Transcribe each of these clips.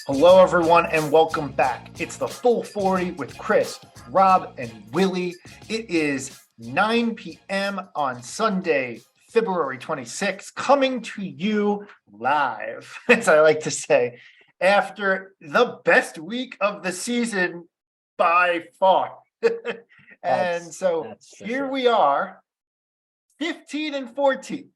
Hello, everyone, and welcome back. It's the Full 40 with Chris, Rob, and Willie. It is 9 p.m. on Sunday, February 26th, coming to you live, as I like to say, after the best week of the season by far. And so here we are, 15 and 14.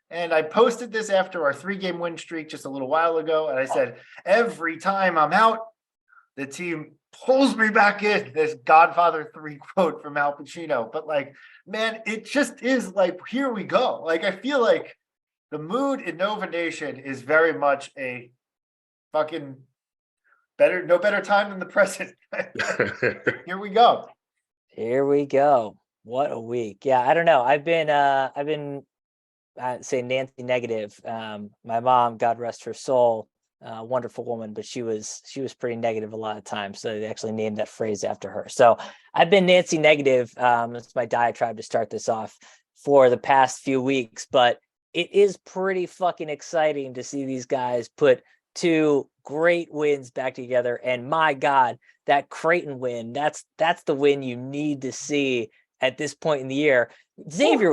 And I posted this after our 3-game win streak just a little while ago. And I said, every time I'm out, the team pulls me back in. This Godfather 3 quote from Al Pacino. But like, man, it just is like, here we go. Like, I feel like the mood in Nova Nation is very much a fucking no better time than the present. Here we go. Here we go. What a week. Yeah, I don't know. I've been I'd say Nancy negative. My mom, God rest her soul, wonderful woman, but she was pretty negative a lot of times. So they actually named that phrase after her. So I've been Nancy negative. It's my diatribe to start this off for the past few weeks, but it is pretty fucking exciting to see these guys put 2 great wins back together. And my God, that Creighton win, that's the win you need to see at this point in the year. Xavier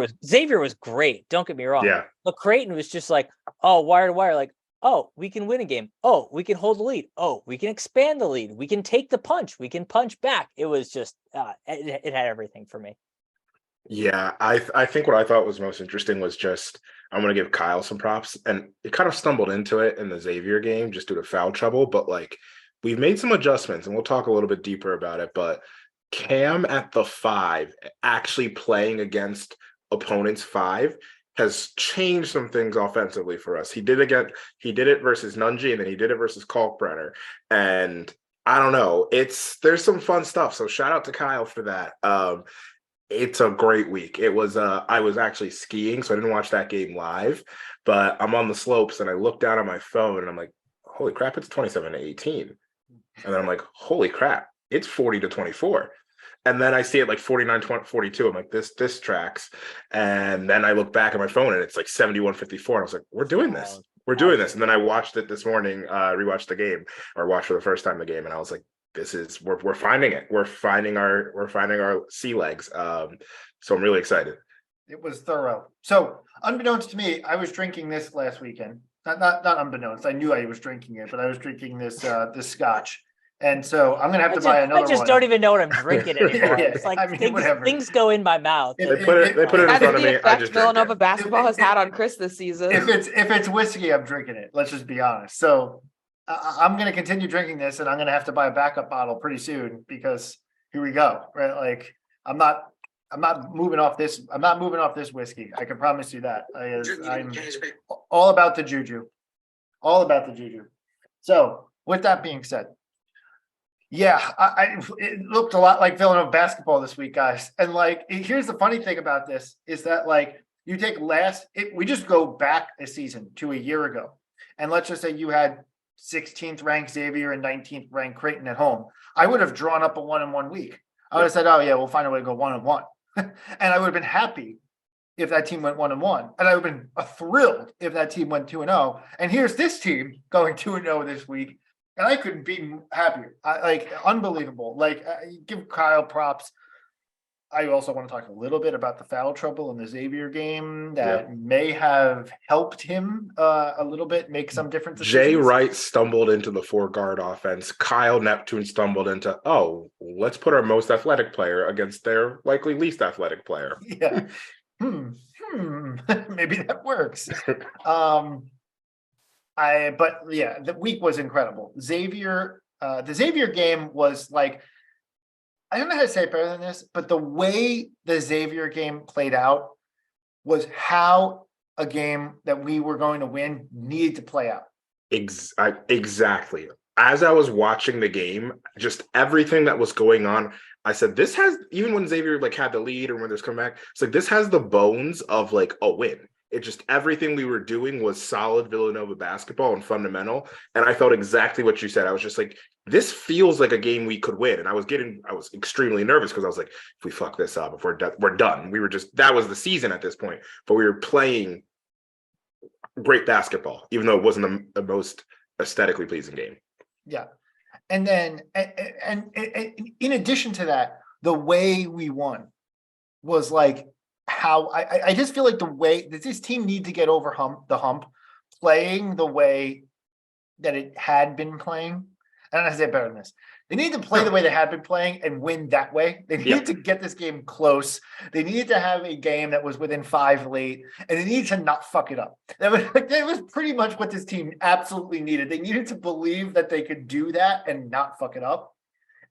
was great. Don't get me wrong. Yeah. But Creighton was just like, oh, wire to wire. Like, oh, we can win a game. Oh, we can hold the lead. Oh, we can expand the lead. We can take the punch. We can punch back. It was just, it had everything for me. Yeah, I think what I thought was most interesting was just, I'm going to give Kyle some props. And it kind of stumbled into it in the Xavier game just due to foul trouble. But like, we've made some adjustments and we'll talk a little bit deeper about it. But Cam at the 5, actually playing against opponents' 5, has changed some things offensively for us. He did it versus Nunji, and then he did it versus Kalkbrenner. And I don't know, there's some fun stuff. So shout out to Kyle for that. It's a great week. It was I was actually skiing, so I didn't watch that game live, but I'm on the slopes and I look down at my phone and I'm like, holy crap, it's 27-18. And then I'm like, holy crap, it's 40-24. And then I see it like 49-42. I'm like, this tracks. And then I look back at my phone and it's like 71-54. And I was like, we're doing this. We're doing this. And then I watched it this morning, rewatched the game, or watched for the first time the game. And I was like, we're finding it. We're finding our sea legs. So I'm really excited. It was thorough. So unbeknownst to me, I was drinking this last weekend. Not unbeknownst. I knew I was drinking it, but I was drinking this scotch. And so I'm going to have to buy another one. I just don't even know what I'm drinking anymore. It's like, things go in my mouth. They put it in front of me. I just Villanova basketball has had on Chris this season. If it's whiskey, I'm drinking it. Let's just be honest. So I'm going to continue drinking this, and I'm going to have to buy a backup bottle pretty soon because here we go. Right? Like I'm not moving off this. I'm not moving off this whiskey. I can promise you that. I'm all about the juju. All about the juju. So with that being said. Yeah, it looked a lot like Villanova basketball this week, guys. And like, here's the funny thing about this is that like you take we just go back a season to a year ago. And let's just say you had 16th ranked Xavier and 19th ranked Creighton at home. I would have drawn up a 1-1 week. I would have said, oh yeah, we'll find a way to go 1-1. And I would have been happy if that team went 1-1. And I would have been thrilled if that team went 2-0. And here's this team going 2-0 this week. And I couldn't be happier. Unbelievable. Like, give Kyle props. I also want to talk a little bit about the foul trouble in the Xavier game that may have helped him a little bit make some different decisions. Jay Wright stumbled into the 4-guard offense. Kyle Neptune stumbled into, let's put our most athletic player against their likely least athletic player. Yeah. Maybe that works. The week was incredible. The Xavier game was like, I don't know how to say it better than this, but the way the Xavier game played out was how a game that we were going to win needed to play out. Exactly. As I was watching the game, just everything that was going on, I said, this has, even when Xavier like had the lead or when there's comeback, it's like, this has the bones of like a win. It just everything we were doing was solid Villanova basketball and fundamental. And I felt exactly what you said. I was just like, this feels like a game we could win. And I was extremely nervous because I was like, if we fuck this up, if we're done. We were just, that was the season at this point, but we were playing great basketball, even though it wasn't the most aesthetically pleasing game. Yeah. And then, and in addition to that, the way we won was like how I just feel like the way that this team need to get over the hump, playing the way that it had been playing. I don't know how to say it better than this. They need to play the way they had been playing and win that way. They needed to get this game close. They needed to have a game that was within 5 late, and they needed to not fuck it up. That was pretty much what this team absolutely needed. They needed to believe that they could do that and not fuck it up.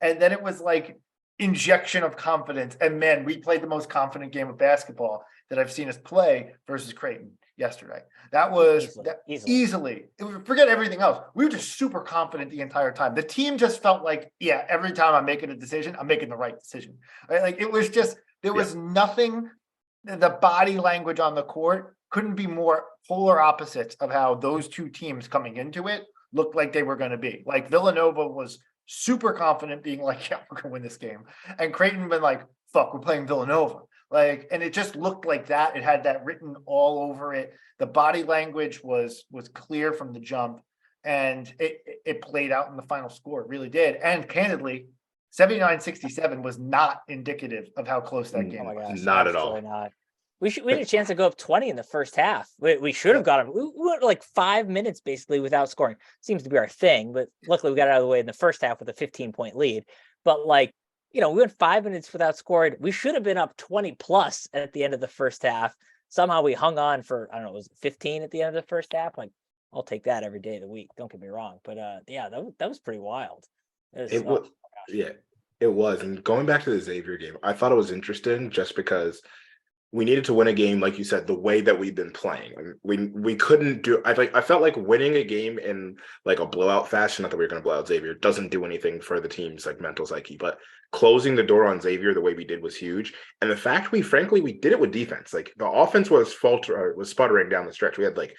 And then it was like injection of confidence. And man, we played the most confident game of basketball that I've seen us play versus Creighton yesterday. That was easily. Forget everything else. We were just super confident the entire time. The team just felt like, yeah, every time I'm making a decision, I'm making the right decision. Right? Like it was just, there was nothing, the body language on the court couldn't be more polar opposites of how those two teams coming into it looked like they were going to be. Like Villanova was super confident being like, yeah, we're going to win this game. And Creighton been like, fuck, we're playing Villanova. Like, and it just looked like that. It had that written all over it. The body language was clear from the jump, and it played out in the final score. It really did. And candidly, 79-67 was not indicative of how close that game was. Gosh, Not at all. Not. We had a chance to go up 20 in the first half. We should have got them. We went like 5 minutes basically without scoring. Seems to be our thing, but luckily we got out of the way in the first half with a 15-point lead. But like, we went 5 minutes without scoring. We should have been up 20 plus at the end of the first half. Somehow we hung on for, I don't know, was it 15 at the end of the first half? Like, I'll take that every day of the week. Don't get me wrong. But yeah, that was pretty wild. It was, yeah, it was. And going back to the Xavier game, I thought it was interesting just because we needed to win a game, like you said, the way that we've been playing. We couldn't do. I felt like winning a game in like a blowout fashion. Not that we were going to blow out Xavier, doesn't do anything for the team's like mental psyche. But closing the door on Xavier the way we did was huge. And the fact we did it with defense. Like the offense was sputtering down the stretch. We had like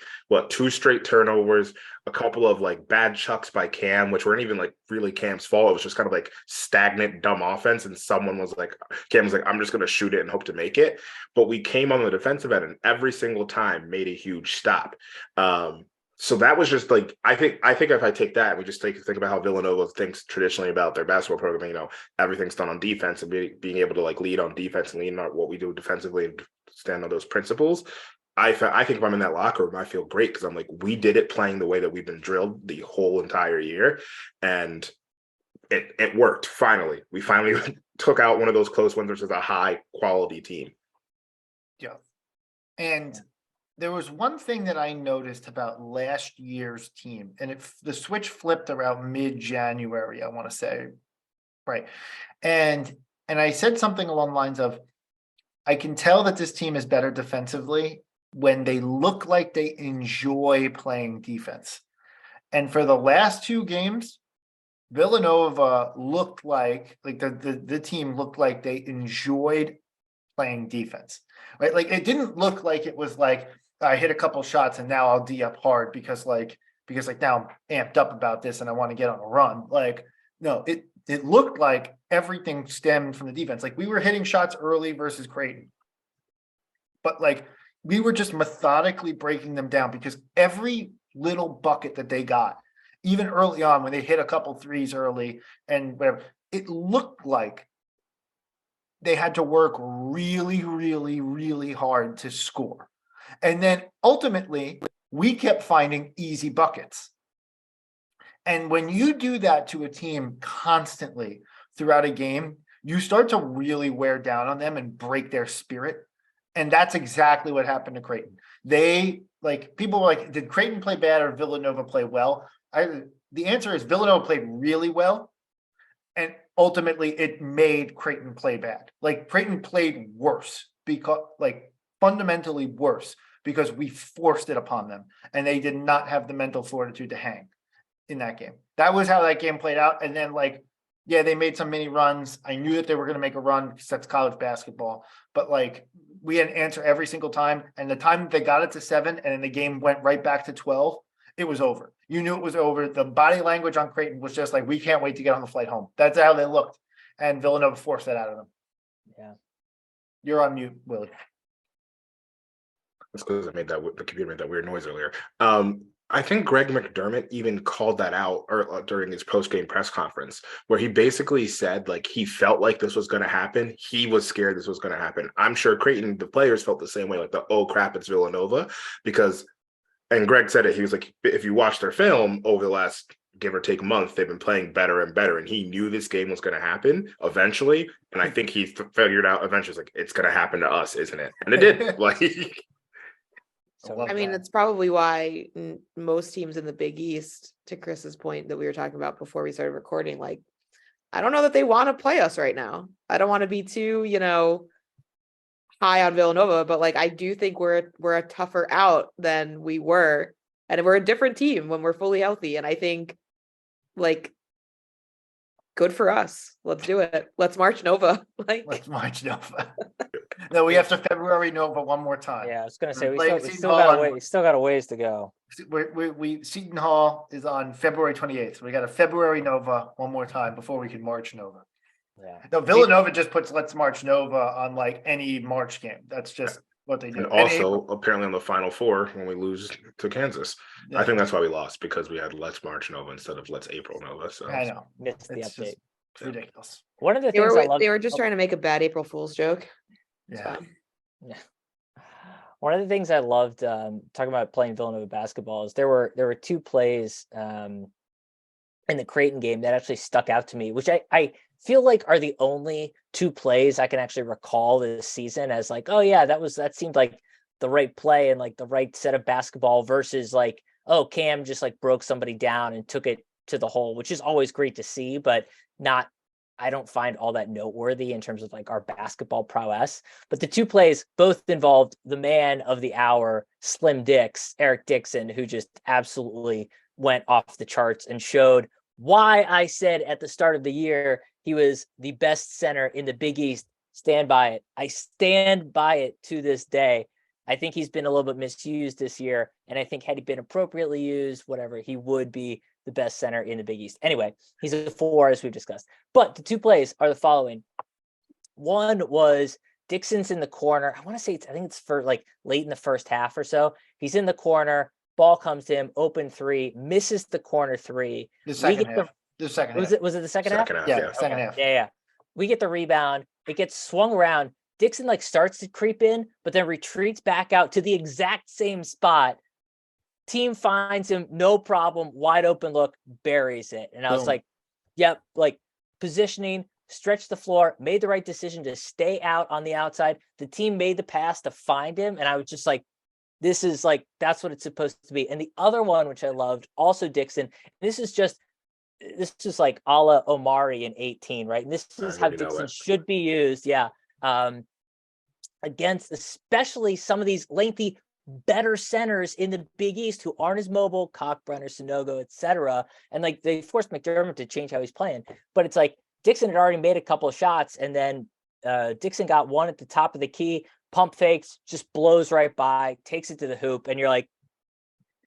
2 straight turnovers, a couple of like bad chucks by Cam, which weren't even like really Cam's fault. It was just kind of like stagnant, dumb offense. And Cam was like, I'm just going to shoot it and hope to make it. But we came on the defensive end and every single time made a huge stop. So that was just like, I think if I take that and we just think about how Villanova thinks traditionally about their basketball program, everything's done on defense and being able to like lead on defense and lead on what we do defensively and stand on those principles. I think if I'm in that locker room, I feel great because I'm like, we did it playing the way that we've been drilled the whole entire year. And it worked. Finally, we took out one of those close ones versus a high quality team. Yeah. And there was one thing that I noticed about last year's team, and the switch flipped around mid-January, I want to say, right? And I said something along the lines of, I can tell that this team is better defensively when they look like they enjoy playing defense. And for the last 2 games, Villanova looked like the team looked like they enjoyed playing defense, right? Like it didn't look like it was like, I hit a couple shots and now I'll D up hard because now I'm amped up about this and I want to get on a run. Like, no, it looked like everything stemmed from the defense. Like we were hitting shots early versus Creighton, but like we were just methodically breaking them down because every little bucket that they got, even early on when they hit a couple threes early and whatever, it looked like they had to work really, really, really hard to score. And then ultimately, we kept finding easy buckets. And when you do that to a team constantly throughout a game, you start to really wear down on them and break their spirit. And that's exactly what happened to Creighton. People were like, did Creighton play bad or Villanova play well? The answer is Villanova played really well. And ultimately, it made Creighton play bad. Like Creighton played worse because fundamentally worse because we forced it upon them and they did not have the mental fortitude to hang in that game. That was how that game played out. And then they made some mini runs. I knew that they were going to make a run because that's college basketball, but we had an answer every single time. And the time they got it to 7 and then the game went right back to 12, it was over. You knew it was over. The body language on Creighton was just like, we can't wait to get on the flight home. That's how they looked. And Villanova forced that out of them. Yeah. You're on mute, Willie. That's because the computer made that weird noise earlier. I think Greg McDermott even called that out during his post-game press conference, where he basically said like he felt like this was going to happen. He was scared this was going to happen. I'm sure Creighton, the players, felt the same way, like oh crap, it's Villanova, because, and Greg said it. He was like, if you watch their film over the last give or take month, they've been playing better and better, and he knew this game was going to happen eventually. And I think he figured out eventually, like, it's going to happen to us, isn't it? And it did. Like. So I mean, it's probably why most teams in the Big East, to Chris's point that we were talking about before we started recording, like, I don't know that they want to play us right now. I don't want to be too, high on Villanova, but like, I do think we're a tougher out than we were, and we're a different team when we're fully healthy. And I think, like, good for us. Let's do it. Let's march Nova. Let's march Nova. No, we have to February Nova one more time. Yeah, I was gonna say we Playing still Seton got Hall a way, still got a ways to go. We Seton Hall is on February 28th. We got a February Nova one more time before we can march Nova. Yeah. No, Villanova just puts Let's March Nova on like any March game. That's just what they do. And also, apparently, on the Final Four when we lose to Kansas, I think that's why we lost, because we had Let's March Nova instead of Let's April Nova. So I know Missed the it's update. just ridiculous. One of the they things I love. were just trying to make a bad April Fool's joke. It's Yeah. fine. Yeah. One of the things I loved talking about playing Villanova basketball is there were two plays in the Creighton game that actually stuck out to me, which I feel like are the only two plays I can actually recall this season as like, oh yeah, that seemed like the right play and like the right set of basketball versus like, oh, Cam just like broke somebody down and took it to the hole, which is always great to see, but I don't find all that noteworthy in terms of like our basketball prowess. But the two plays both involved the man of the hour, Slim Dix, Eric Dixon, who just absolutely went off the charts and showed why I said at the start of the year he was the best center in the Big East. Stand by it. I stand by it to this day. I think he's been a little bit misused this year, and I think had he been appropriately used, whatever, he would be the best center in the Big East. Anyway, he's a 4, as we've discussed. But the two plays are the following. One was Dixon's in the corner. I think it's for like late in the first half or so. He's in the corner. Ball comes to him, open 3, misses the corner 3. The second half. The second half. Was it the second half? Yeah, second half. Yeah. We get the rebound. It gets swung around. Dixon like starts to creep in, but then retreats back out to the exact same spot. Team finds him, no problem, wide open look, buries it. And I was like, yep, like positioning, stretch the floor, made the right decision to stay out on the outside. The team made the pass to find him. And I was just like, this is like, that's what it's supposed to be. And the other one, which I loved, also Dixon, this is like a la Omari in 18, right? And this is how Dixon should be used. Yeah. Against especially some of these lengthy, better centers in the Big East who aren't as mobile, Cockbrenner, Sonogo, etc. And like they forced McDermott to change how he's playing. But it's like Dixon had already made a couple of shots, and then Dixon got one at the top of the key, pump fakes, just blows right by, takes it to the hoop, and you're like,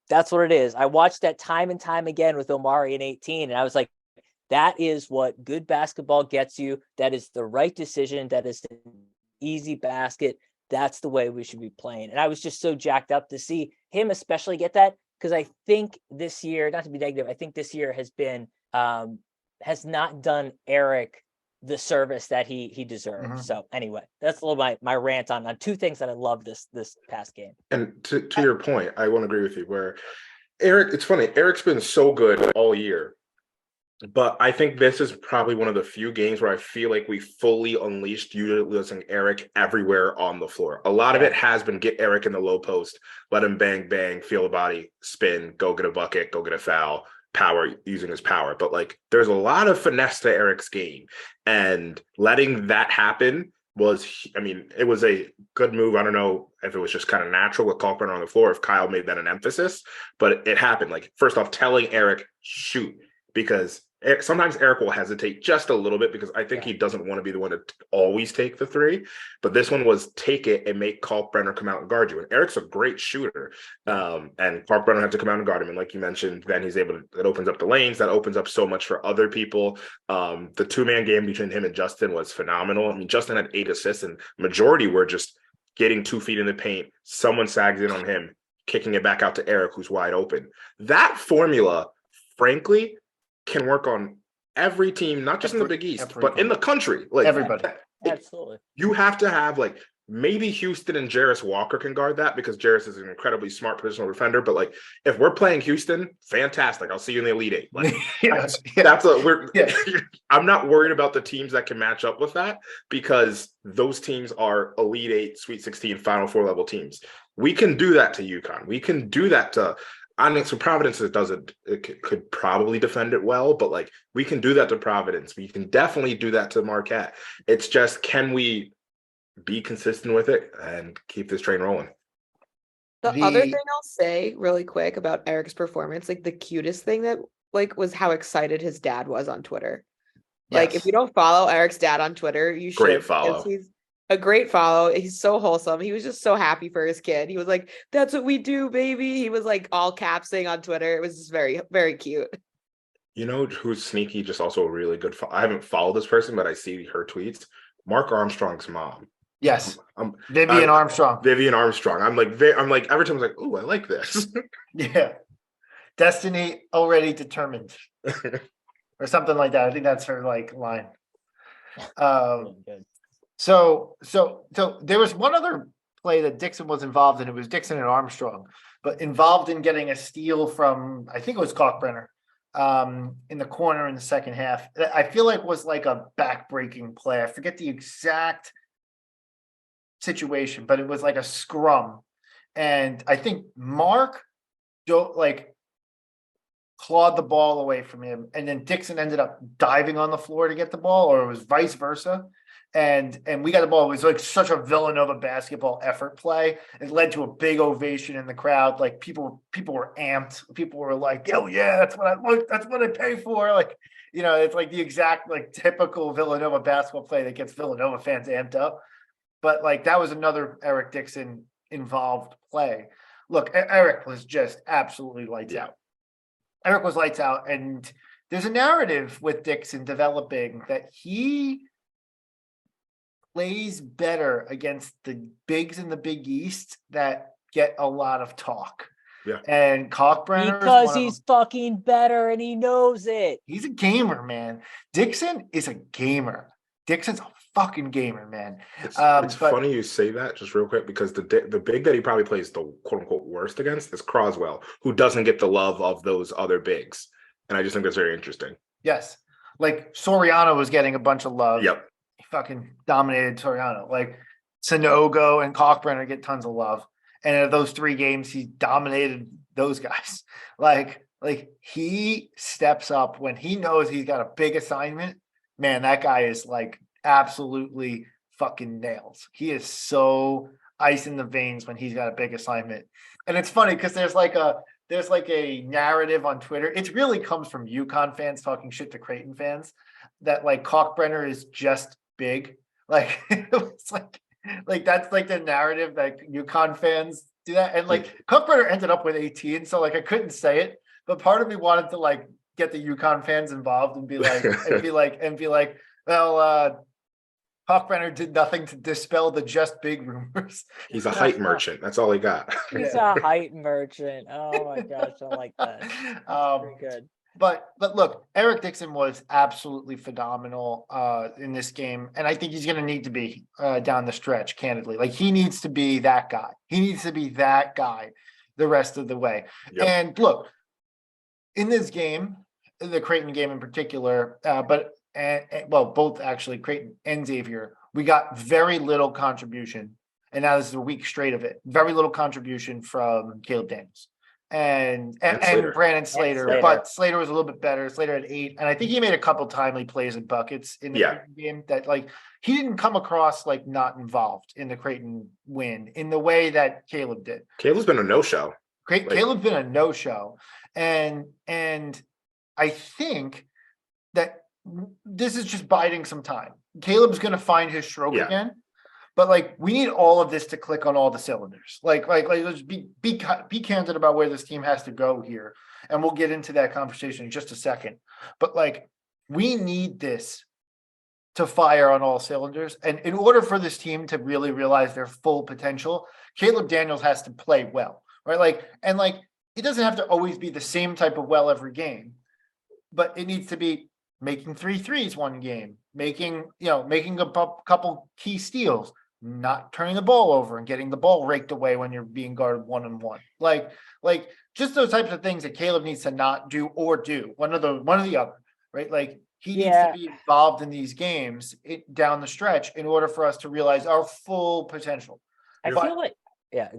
that's what it is. I watched that time and time again with Omari in 18, and I was like, that is what good basketball gets you. That is the right decision. That is the easy basket. That's the way we should be playing. And I was just so jacked up to see him especially get that, because I think this year, not to be negative, I think this year has been has not done Eric the service that he deserves. Mm-hmm. So anyway, that's a little my rant on two things that I love this past game. And to your point, I want to agree with you where Eric, it's funny, Eric's been so good all year. But I think this is probably one of the few games where I feel like we fully unleashed utilizing Eric everywhere on the floor. A lot of it has been get Eric in the low post, let him bang, feel the body, spin, go get a bucket, go get a foul, power, using his power. But like there's a lot of finesse to Eric's game. And letting that happen it was a good move. I don't know if it was just kind of natural with Kalkbrenner on the floor, if Kyle made that an emphasis, but it happened. Like, first off, telling Eric, shoot, because Sometimes Eric will hesitate just a little bit because I think he doesn't want to be the one to always take the three. But this one was take it and make Kalkbrenner come out and guard you. And Eric's a great shooter. And Kalkbrenner had to come out and guard him. And like you mentioned, then he's able to, it opens up the lanes. That opens up so much for other people. The two-man game between him and Justin was phenomenal. I mean, Justin had 8 assists and majority were just getting 2 feet in the paint. Someone sags in on him, kicking it back out to Eric, who's wide open. That formula, frankly, can work on every team, not just in the Big East, but in the country. Like Everybody. Absolutely. You have to have like maybe Houston and Jarris Walker can guard that because Jarris is an incredibly smart positional defender. But like if we're playing Houston, fantastic. I'll see you in the Elite Eight. Like I'm not worried about the teams that can match up with that because those teams are Elite Eight, Sweet 16, Final Four level teams. We can do that to UConn. We can do that to I think so Providence could probably defend it well, but like we can do that to Providence. We can definitely do that to Marquette. It's just, can we be consistent with it and keep this train rolling? The other thing I'll say really quick about Eric's performance, like the cutest thing that like was how excited his dad was on Twitter. Like if you don't follow Eric's dad on Twitter, you should. Great follow. He's a great follow. He's so wholesome. He was just so happy for his kid. He was like, "That's what we do, baby." He was like all capsing on Twitter. It was just very, very cute. You know who's sneaky? Just also a really good. I haven't followed this person, but I see her tweets. Mark Armstrong's mom. Yes, Vivian Armstrong. Vivian Armstrong. I'm like every time I was like, "Ooh, I like this." Yeah, destiny already determined, or something like that. I think that's her like line. So there was one other play that Dixon was involved in. It was Dixon and Armstrong, but involved in getting a steal from, I think it was Kalkbrenner, in the corner in the second half. I feel like was like a back-breaking play. I forget the exact situation, but it was like a scrum. And I think Mark clawed the ball away from him, and then Dixon ended up diving on the floor to get the ball, or it was vice versa. And we got the ball. It was like such a Villanova basketball effort play. It led to a big ovation in the crowd. Like people were amped. People were like, "Oh yeah, that's what I pay for." Like, you know, it's like the exact like typical Villanova basketball play that gets Villanova fans amped up. But like that was another Eric Dixon involved play. Look, Eric was just absolutely lights out. Eric was lights out, and there's a narrative with Dixon developing that he plays better against the bigs in the Big East that get a lot of talk. Yeah. And Kalkbrenner because he's fucking better and he knows it. He's a gamer, man. Dixon is a gamer. Dixon's a fucking gamer, man. It's funny you say that, just real quick, because the big that he probably plays the quote unquote worst against is Croswell, who doesn't get the love of those other bigs. And I just think that's very interesting. Yes. Like Soriano was getting a bunch of love. Yep. He fucking dominated Soriano. Like Sanogo and Kalkbrenner get tons of love. And in those 3 games, he dominated those guys. Like he steps up when he knows he's got a big assignment. Man, that guy is like absolutely fucking nails. He is so ice in the veins when he's got a big assignment. And it's funny because there's like a narrative on Twitter. It really comes from UConn fans talking shit to Creighton fans that like Kalkbrenner is just big. Like it's like that's like the narrative that UConn fans do that. And like Kalkbrenner ended up with 18, so like I couldn't say it, but part of me wanted to like get the UConn fans involved and be like, well, Kalkbrenner did nothing to dispel the just big rumors. He's a height merchant. That's all he got. He's a height merchant. Oh my gosh, I like that. Pretty good. But look, Eric Dixon was absolutely phenomenal in this game, and I think he's going to need to be down the stretch. Candidly, like he needs to be that guy. He needs to be that guy the rest of the way. Yep. And look, in this game, the Creighton game in particular, both actually Creighton and Xavier, we got very little contribution, and now this is a week straight of it. Very little contribution from Caleb Daniels. And Brandon Slater, but Slater was a little bit better. Slater had 8, and I think he made a couple timely plays and buckets in the game that like he didn't come across like not involved in the Creighton win in the way that Caleb did. Caleb's been a no-show. Caleb's been a no-show, and I think that this is just biding some time. Caleb's going to find his stroke Yeah. again, but like we need all of this to click on all the cylinders. Like let's be candid about where this team has to go here, and we'll get into that conversation in just a second. But like we need this to fire on all cylinders, and in order for this team to really realize their full potential, Caleb Daniels has to play well, right? Like it doesn't have to always be the same type of well every game, but it needs to be making 3 threes one game, making a couple key steals, not turning the ball over and getting the ball raked away when you're being guarded 1-on-1. Like just those types of things that Caleb needs to not do or do one or the other, right? Like he needs to be involved in these games down the stretch in order for us to realize our full potential. I feel like,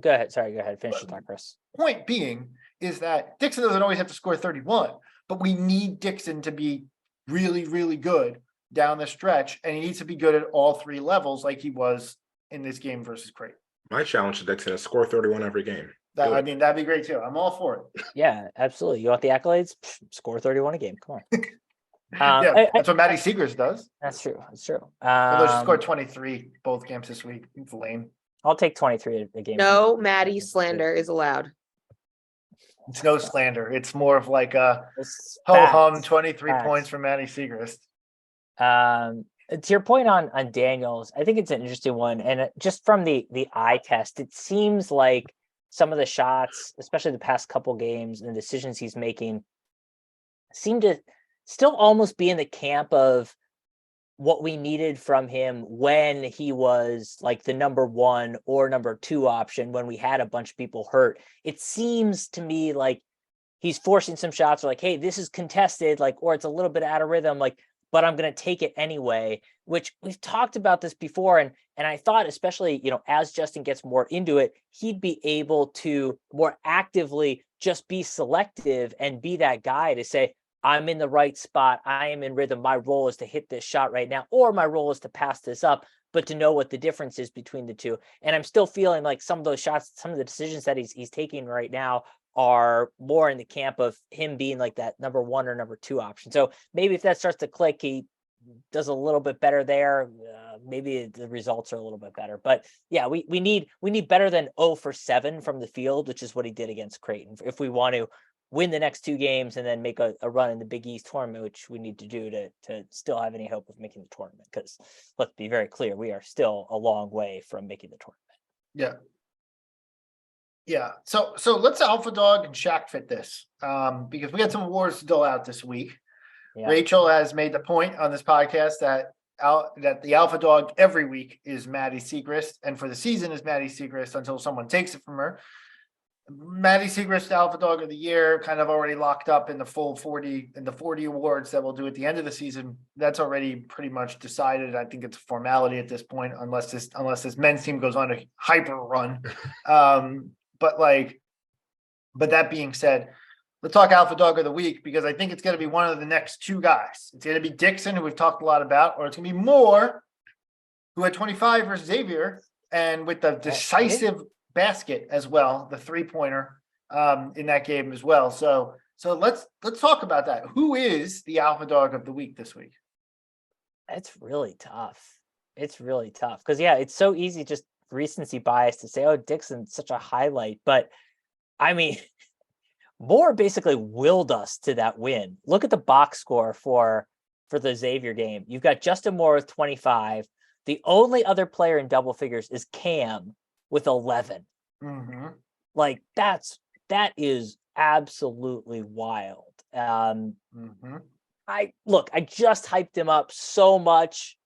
go ahead. Sorry, go ahead. Finish your thought, Chris. Point being is that Dixon doesn't always have to score 31, but we need Dixon to be really, really good down the stretch, and he needs to be good at all 3 levels like he was in this game versus Creighton. My challenge to Dixon is score 31 every game. I mean, that'd be great too. I'm all for it. Yeah, absolutely. You want the accolades? Score 31 a game. Come on. That's what Matty Seegers does. That's true. That's true. Although she scored 23 both games this week. It's lame. I'll take 23 a game. No, Maddie slander is allowed. It's no slander. It's more of like a It's ho-hum facts. 23 Facts. points from Matty Segrist. To your point on Daniels, I think it's an interesting one. And just from the eye test, it seems like some of the shots, especially the past couple games and the decisions he's making, seem to still almost be in the camp of what we needed from him when he was like the number 1 or number 2 option, when we had a bunch of people hurt. It seems to me like he's forcing some shots, or like, hey, this is contested, like, or it's a little bit out of rhythm, like, but I'm going to take it anyway, which we've talked about this before. And I thought, especially, as Justin gets more into it, he'd be able to more actively just be selective and be that guy to say, I'm in the right spot. I am in rhythm. My role is to hit this shot right now, or my role is to pass this up, but to know what the difference is between the two. And I'm still feeling like some of those shots, some of the decisions that he's taking right now are more in the camp of him being like that number 1 or number 2 option. So maybe if that starts to click, he does a little bit better there. Maybe the results are a little bit better, but yeah, we need better than 0 for 7 from the field, which is what he did against Creighton. If we want to win the next 2 games and then make a run in the Big East tournament, which we need to do to still have any hope of making the tournament. Because let's be very clear, we are still a long way from making the tournament. Yeah. So let's Alpha Dog and Shaq fit this, because we got some awards to dole out this week. Yeah. Rachel has made the point on this podcast that the Alpha Dog every week is Maddie Segrist, and for the season is Maddie Segrist until someone takes it from her. Maddie Segrist, Alpha Dog of the Year, kind of already locked up in the full 40 awards that we'll do at the end of the season. That's already pretty much decided. I think it's a formality at this point, unless this men's team goes on a hyper run. But that being said, let's talk Alpha Dog of the Week, because I think it's going to be one of the next 2 guys. It's going to be Dixon, who we've talked a lot about, or it's going to be Moore, who had 25 versus Xavier, and with the decisive basket as well, the 3-pointer in that game as well. So let's talk about that. Who is the Alpha Dog of the Week this week? It's really tough. It's really tough because it's so easy, just recency bias, to say, oh, Dixon's such a highlight. But I mean, Moore basically willed us to that win. Look at the box score for the Xavier game. You've got Justin Moore with 25. The only other player in double figures is Cam with 11. Mm-hmm. Like that is absolutely wild. Mm-hmm. I just hyped him up so much.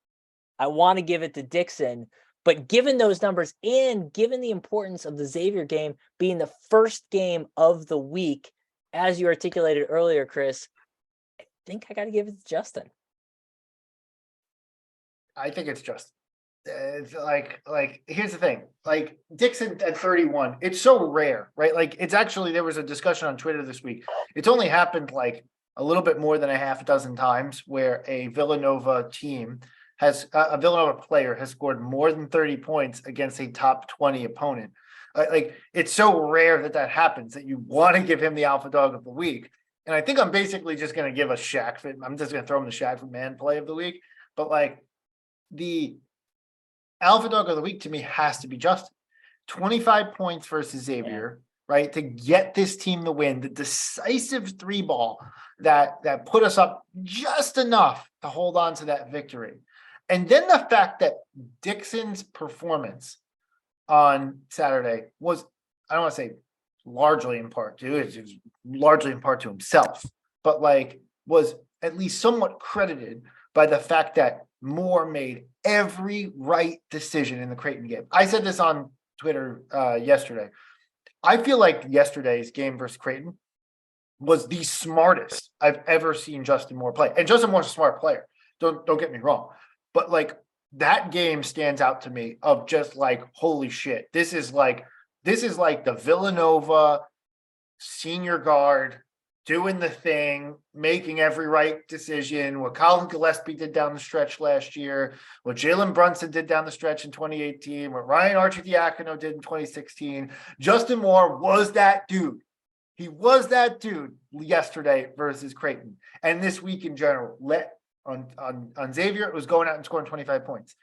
I want to give it to Dixon, but given those numbers and given the importance of the Xavier game being the first game of the week, as you articulated earlier, Chris, I think I got to give it to Justin. I think it's Justin. It's like here's the thing, like Dixon at 31, it's so rare, right? Like it's actually, there was a discussion on Twitter this week. It's only happened like a little bit more than a half a dozen times where a Villanova player has scored more than 30 points against a top 20 opponent. Like it's so rare that happens that you want to give him the Alpha Dog of the Week. and I think I'm basically just gonna give a Shaq Fit. I'm just gonna throw him the Shaq Fit man play of the week. But like the alpha dog of the week to me has to be Justin. 25 points versus Xavier, right? To get this team the win, the decisive 3-ball that put us up just enough to hold on to that victory. And then the fact that Dixon's performance on Saturday was, I don't want to say largely in part to it, was largely in part to himself, but like was at least somewhat credited by the fact that Moore made every right decision in the Creighton game. I said this on Twitter yesterday. I feel like yesterday's game versus Creighton was the smartest I've ever seen Justin Moore play. And Justin Moore's a smart player. Don't get me wrong. But like that game stands out to me of just like, holy shit. This is like the Villanova senior guard doing the thing, making every right decision, what Colin Gillespie did down the stretch last year, what Jalen Brunson did down the stretch in 2018, what Ryan Arcidiacono did in 2016. Justin Moore was that dude. He was that dude yesterday versus Creighton. And this week in general, on Xavier, it was going out and scoring 25 points.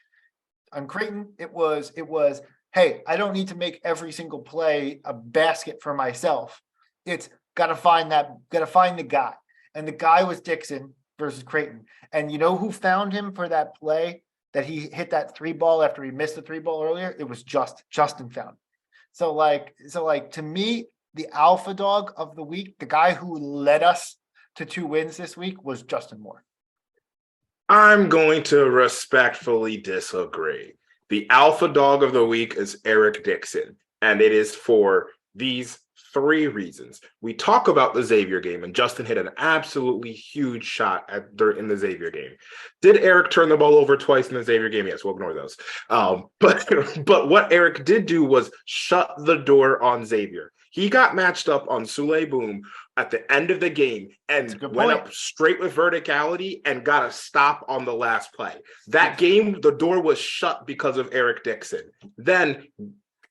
On Creighton, it was, hey, I don't need to make every single play a basket for myself. It's got to find the guy. And the guy was Dixon versus Creighton. And you know who found him for that play that he hit that 3-ball after he missed the 3-ball earlier? It was Justin found. So like to me, the alpha dog of the week, the guy who led us to 2 wins this week was Justin Moore. I'm going to respectfully disagree. The alpha dog of the week is Eric Dixon, and it is for these 3 reasons. We talk about the Xavier game, and Justin hit an absolutely huge shot in the Xavier game. Did Eric turn the ball over twice in the Xavier game? Yes, we'll ignore those. But what Eric did do was shut the door on Xavier. He got matched up on Sule Boom at the end of the game and went up straight with verticality and got a stop on the last play. That game, the door was shut because of Eric Dixon. Then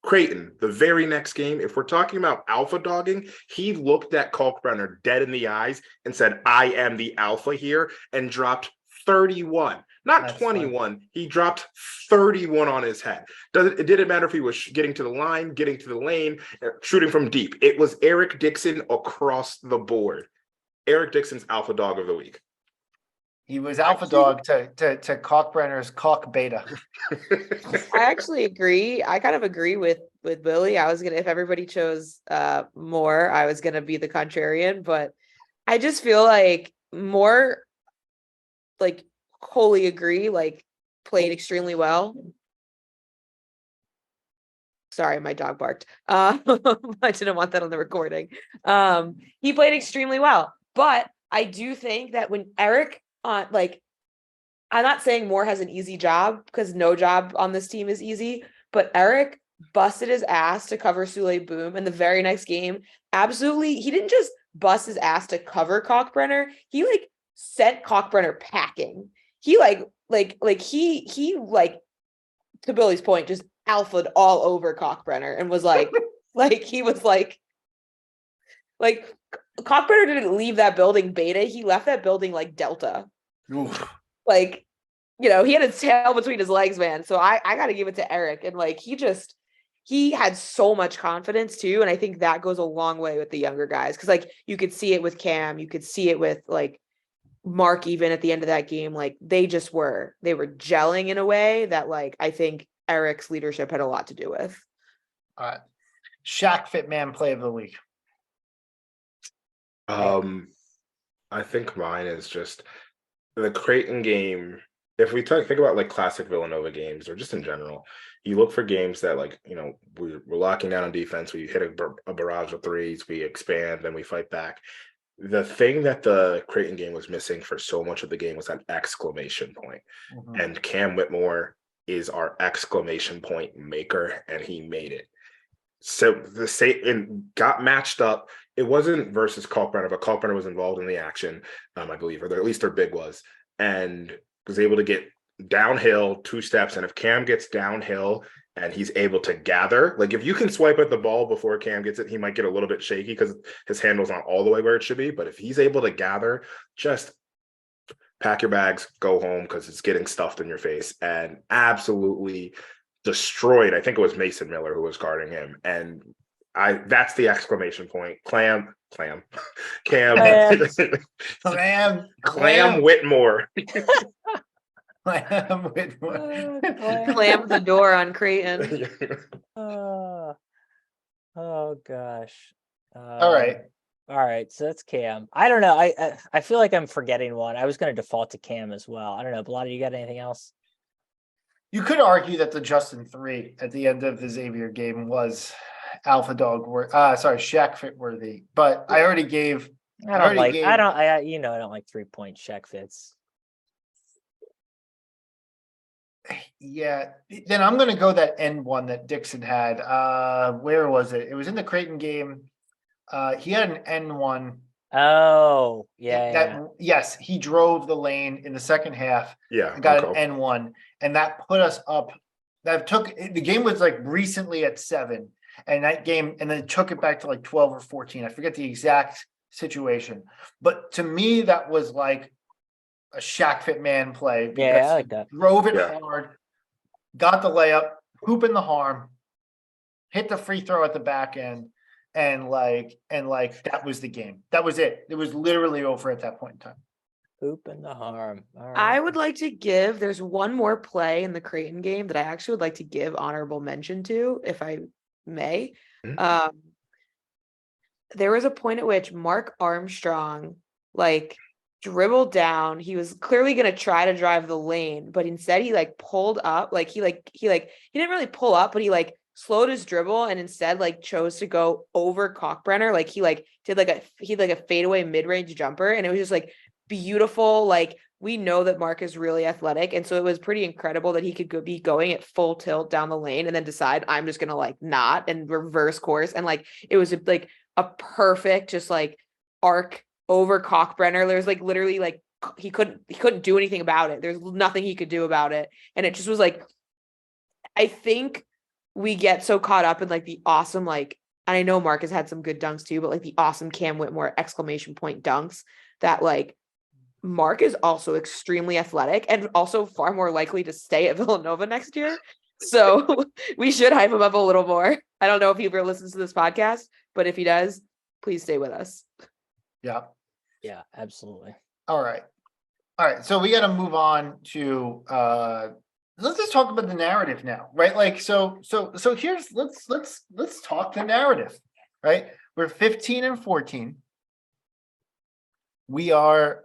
Creighton, the very next game, if we're talking about alpha dogging, he looked at Kalkbrenner dead in the eyes and said, I am the alpha here, and dropped 31. Not That's 21. Funny. He dropped 31 on his head. It didn't matter if he was getting to the line, getting to the lane, shooting from deep. It was Eric Dixon across the board. Eric Dixon's alpha dog of the week. He was alpha dog to Kalkbrenner's Kalk beta. I actually agree. I kind of agree with Billy. I was gonna, if everybody chose Moore, I was gonna be the contrarian, but I just feel like Moore, like, wholly agree, like, played extremely well. Sorry, my dog barked. I didn't want that on the recording. He played extremely well, but I do think that when Eric, like, I'm not saying Moore has an easy job, because no job on this team is easy, but Eric busted his ass to cover Sule Boom in the very next game. Absolutely, he didn't just bust his ass to cover Kalkbrenner. He like sent Kalkbrenner packing. He he to Billy's point, just alphaed all over Kalkbrenner and was like, he was like Kalkbrenner didn't leave that building beta. He left that building like delta. Oof. Like, you know, he had his tail between his legs, man. So I got to give it to Eric. And like, he had so much confidence too. And I think that goes a long way with the younger guys. Cause like you could see it with Cam, you could see it with like Mark, even at the end of that game, like they were gelling in a way that like, I think Eric's leadership had a lot to do with. All right. Shaq Fit Man play of the week. I think mine is just the Creighton game. If we think about like classic Villanova games or just in general, you look for games that like, you know, we're locking down on defense. We hit a barrage of threes, we expand, then we fight back. The thing that the Creighton game was missing for so much of the game was that exclamation point. Mm-hmm. And Cam Whitmore is our exclamation point maker, and he made it. So and got matched up. It wasn't versus Kalkbrenner, but Kalkbrenner was involved in the action, I believe, or at least their big was, and was able to get downhill 2 steps. And if Cam gets downhill and he's able to gather. Like if you can swipe at the ball before Cam gets it, he might get a little bit shaky because his handle's not all the way where it should be. But if he's able to gather, just pack your bags, go home because it's getting stuffed in your face, and absolutely destroyed. I think it was Mason Miller who was guarding him. And that's the exclamation point. Cam, Clam, Whitmore. Clam Whitmore. Clam the door on Creighton. Oh gosh. All right. All right, so that's Cam. I don't know. I feel like I'm forgetting one. I was going to default to Cam as well. I don't know. Bellotti, you got anything else? You could argue that the Justin 3 at the end of the Xavier game was alpha dog Shaq fit worthy, but I already gave. I don't like 3-point check fits. Yeah, then I'm going to go that end one that Dixon had. Where was it? It was in the Creighton game. He had an N1. Oh, yeah. Yes, he drove the lane in the second half. Yeah, got an N1, and that put us up. That took the game was like recently at 7, and that game, and then it took it back to like 12 or 14. I forget the exact situation, but to me, that was like a Shaq fit man play. Yeah, I like that. Drove it hard, got the layup, hoop in the harm, hit the free throw at the back end, and that was the game. That was it. It was literally over at that point in time. Hoop in the harm. All right. I would like to give, there's one more play in the Creighton game that I actually would like to give honorable mention to, if I may. Mm-hmm. There was a point at which Mark Armstrong dribbled down. He was clearly going to try to drive the lane, but instead he pulled up. He didn't really pull up, but he slowed his dribble and instead chose to go over Kalkbrenner. He did a fadeaway mid-range jumper, and it was just beautiful. We know that Mark is really athletic, and so it was pretty incredible that he could be going at full tilt down the lane and then decide I'm just gonna not and reverse course, and it was a perfect just arc over Kalkbrenner. There's literally he couldn't do anything about it. There's nothing he could do about it, and it just was I think we get so caught up in the awesome and I know Mark has had some good dunks too, but the awesome Cam Whitmore exclamation point dunks that Mark is also extremely athletic and also far more likely to stay at Villanova next year. So we should hype him up a little more. I don't know if he ever listens to this podcast, but if he does, please stay with us. Yeah. Yeah, absolutely. All right. So we got to move on to let's just talk about the narrative now, right? So here's let's talk the narrative, right? We're 15-14. We're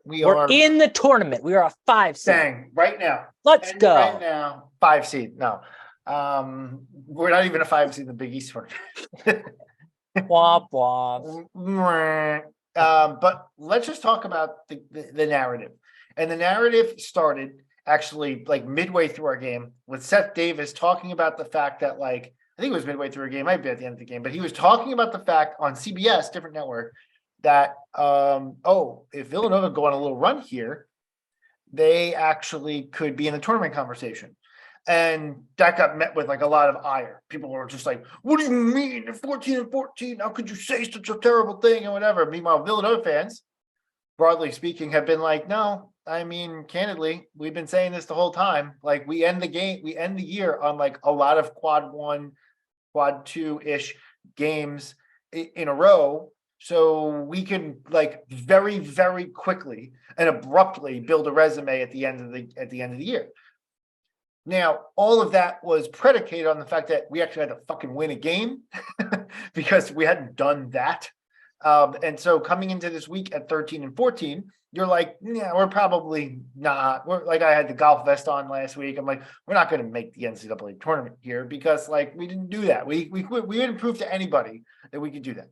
in the tournament. We are a 5 seed. Bang, right now. Let's go. Right now, 5 seed. No. We're not even a 5 seed in the Big East tournament. Womp womp. But let's just talk about the narrative. And the narrative started actually midway through our game with Seth Davis talking about the fact that I think it was midway through our game, might be at the end of the game, but he was talking about the fact on CBS, different network, that if Villanova go on a little run here, they actually could be in the tournament conversation. And that got met with a lot of ire. People were just what do you mean? They're 14-14. How could you say such a terrible thing and whatever? Meanwhile, Villanova fans, broadly speaking, have been no, I mean, candidly, we've been saying this the whole time. We end the year on a lot of quad 1, quad 2-ish games in a row. So we can very, very quickly and abruptly build a resume at the end of the year. Now, all of that was predicated on the fact that we actually had to fucking win a game because we hadn't done that. And so coming into this week at 13-14, you're yeah, we're probably not. We're I had the golf vest on last week. I'm we're not going to make the NCAA tournament here because we didn't do that. We didn't prove to anybody that we could do that.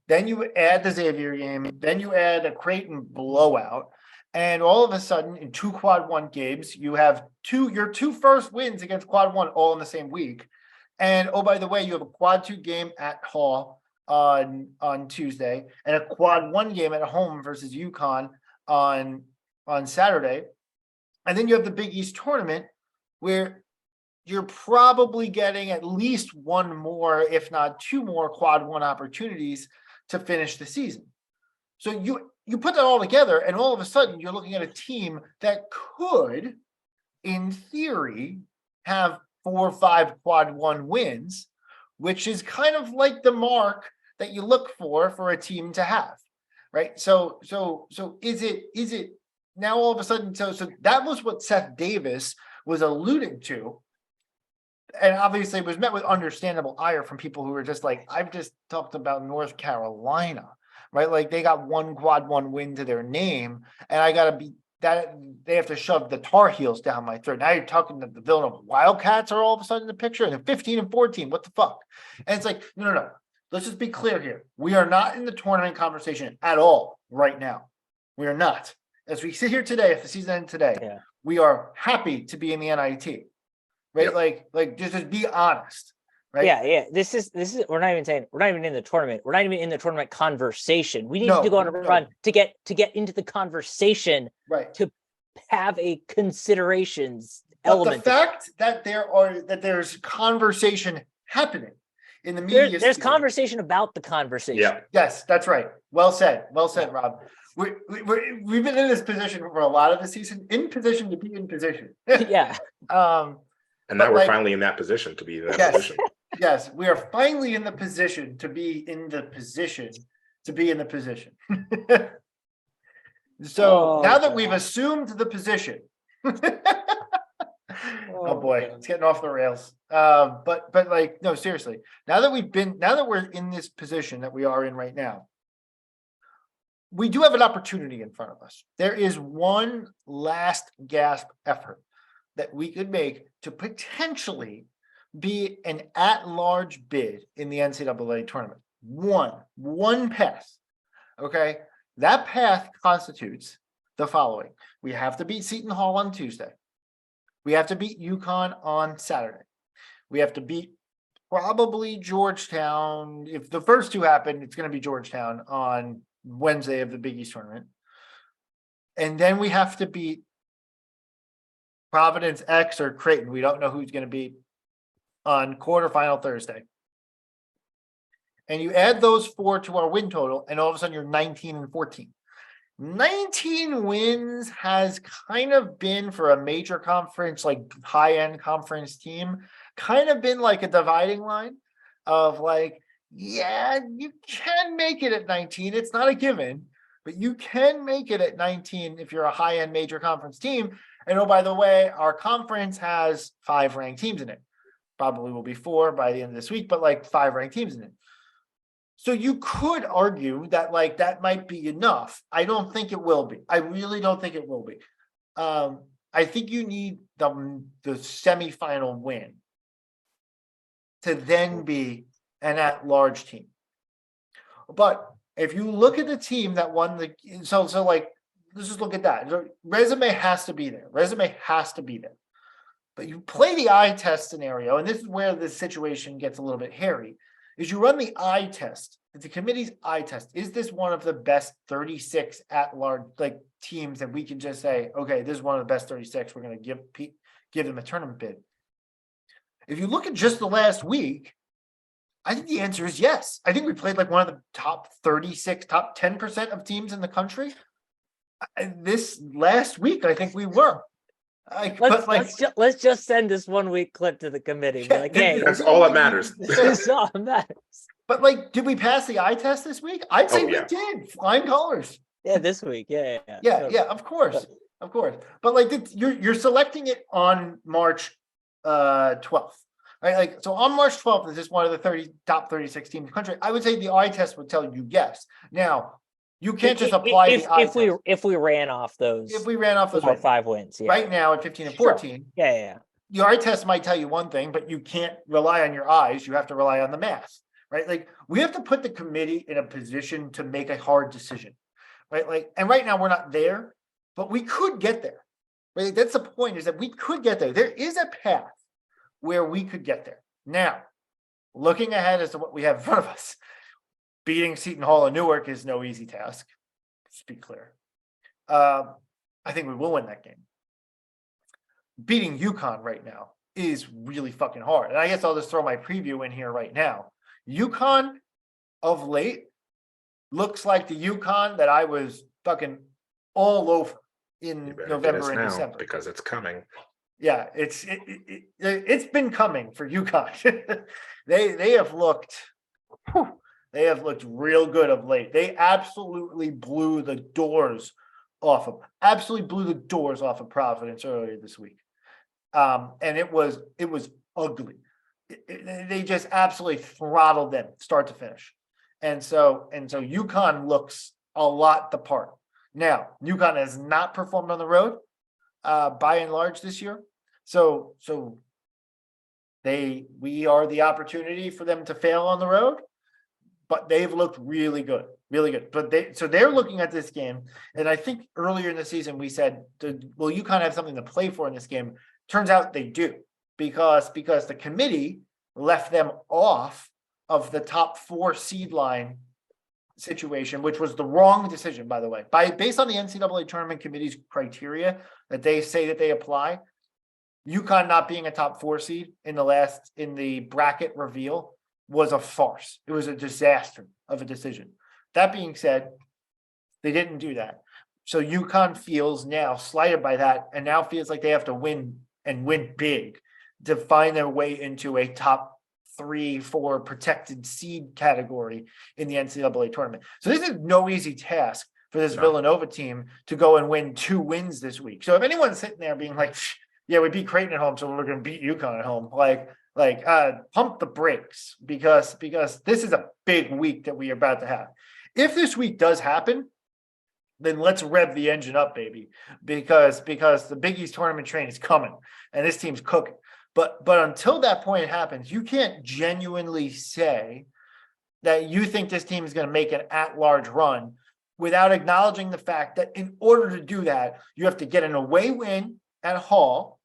Then you add the Xavier game. Then you add a Creighton blowout. And all of a sudden, in 2 quad 1 games, you have your two first wins against quad 1 all in the same week. And oh, by the way, you have a quad 2 game at Hall on Tuesday and a quad 1 game at home versus UConn on Saturday. And then you have the Big East tournament where you're probably getting at least one more, if not two more quad one opportunities to finish the season. So you put that all together, and all of a sudden you're looking at a team that could, in theory, have 4 or 5 quad one wins, which is kind of like the mark that you look for a team to have, right? So is it now all of a sudden? So that was what Seth Davis was alluding to, and obviously it was met with understandable ire from people who were just like, I've just talked about North Carolina, right? Like they got one quad one win to their name, and I gotta be that they have to shove the Tar Heels down my throat. Now you're talking that the Villanova Wildcats are all of a sudden in the picture, and they're 15 and 14. What the fuck? And it's like, no. Let's just be clear here. We are not in the tournament conversation at all right now. We are not. As we sit here today, if the season ended today, we are happy to be in the NIT. Right? Yep. Like just be honest. Right? Yeah. This is we're not even saying we're not even in the tournament. We're not even in the tournament conversation. We need to go on a run to get into the conversation, right? To have a considerations but element. The fact that there's conversation happening in the media. There's conversation about the conversation. Yeah. Yes, that's right. Well said, Rob. We've been in this position for a lot of the season, in position to be in position. Yeah. And now we're finally in that position to be in that position. Yes, we are finally in the position to be in the position to be in the position. So now that we've assumed the position, oh boy, it's getting off the rails. But like, no, seriously, now that we're in this position that we are in right now, we do have an opportunity in front of us. There is one last gasp effort that we could make to potentially be an at-large bid in the NCAA tournament. One path. Okay. That path constitutes the following. We have to beat Seton Hall on Tuesday. We have to beat UConn on Saturday. We have to beat probably Georgetown. If the first two happen, it's going to be Georgetown on Wednesday of the Big East tournament. And then we have to beat Providence X or Creighton. We don't know who's going to beat on quarterfinal Thursday. And you add those 4 to our win total, and all of a sudden you're 19 and 14. 19 wins has kind of been, for a major conference, like high-end conference team, kind of been like a dividing line of like, yeah, you can make it at 19. It's not a given, but you can make it at 19 if you're a high-end major conference team. And oh, by the way, our conference has 5 ranked teams in it. Probably will be 4 by the end of this week, but like 5 ranked teams in it. So you could argue that like that might be enough. I don't think it will be. I really don't think it will be. I think you need the semifinal win to then be an at-large team. But if you look at the team that won the so like let's just look at that. Resume has to be there. Resume has to be there. But you play the eye test scenario, and this is where the situation gets a little bit hairy, is you run the eye test, the committee's eye test. Is this one of the best 36 at-large like teams that we can just say, okay, this is one of the best 36. We're going to give them a tournament bid. If you look at just the last week, I think the answer is yes. I think we played like one of the top 36, top 10% of teams in the country. This last week, I think we were. Let's just send this 1 week clip to the committee. Be like, hey, that's all that matters. This is all that matters. But like, did we pass the eye test this week? I'd say we did. Flying colors. Yeah, this week. Yeah. Of course. But like, you're selecting it on March 12th. Right? Like, so on March 12th, is this one of the top 36 teams in the country? I would say the eye test would tell you yes. Now, you can't just apply the eye test. If we ran off those 5 wins, right now at 15 and 14. Yeah. The eye test might tell you one thing, but you can't rely on your eyes. You have to rely on the math, right? Like, we have to put the committee in a position to make a hard decision, right? Like, and right now we're not there, but we could get there. Right? That's the point, is that we could get there. There is a path where we could get there. Now, looking ahead as to what we have in front of us, beating Seton Hall and Newark is no easy task. Let's be clear. I think we will win that game. Beating UConn right now is really fucking hard. And I guess I'll just throw my preview in here right now. UConn of late looks like the UConn that I was fucking all over You in better get November us and now December. because it's coming. Yeah, it's been coming for UConn. They have looked whew, they have looked real good of late. They absolutely blew the doors off of Providence earlier this week. And it was ugly. They just absolutely throttled them start to finish. And so UConn looks a lot the part. Now, UConn has not performed on the road by and large this year. So we are the opportunity for them to fail on the road, but they've looked really good, really good. But they're looking at this game, and I think earlier in the season we said, "Will UConn have something to play for in this game?" Turns out they do, because the committee left them off of the top 4 seed line situation, which was the wrong decision, by the way. Based on the NCAA tournament committee's criteria that they say that they apply, UConn not being a top 4 seed in the bracket reveal was a farce. It was a disaster of a decision. That being said, they didn't do that. So UConn feels now slighted by that, and now feels like they have to win and win big to find their way into a top 3-4 protected seed category in the NCAA tournament. So this is no easy task for this Villanova team to go and win 2 wins this week. So if anyone's sitting there being like, yeah, we beat Creighton at home, so we're going to beat UConn at home, pump the brakes, because this is a big week that we are about to have. If this week does happen, then let's rev the engine up, baby, because the Big East tournament train is coming and this team's cooking. But until that point happens, you can't genuinely say that you think this team is going to make an at-large run without acknowledging the fact that in order to do that, you have to get an away win at Hall,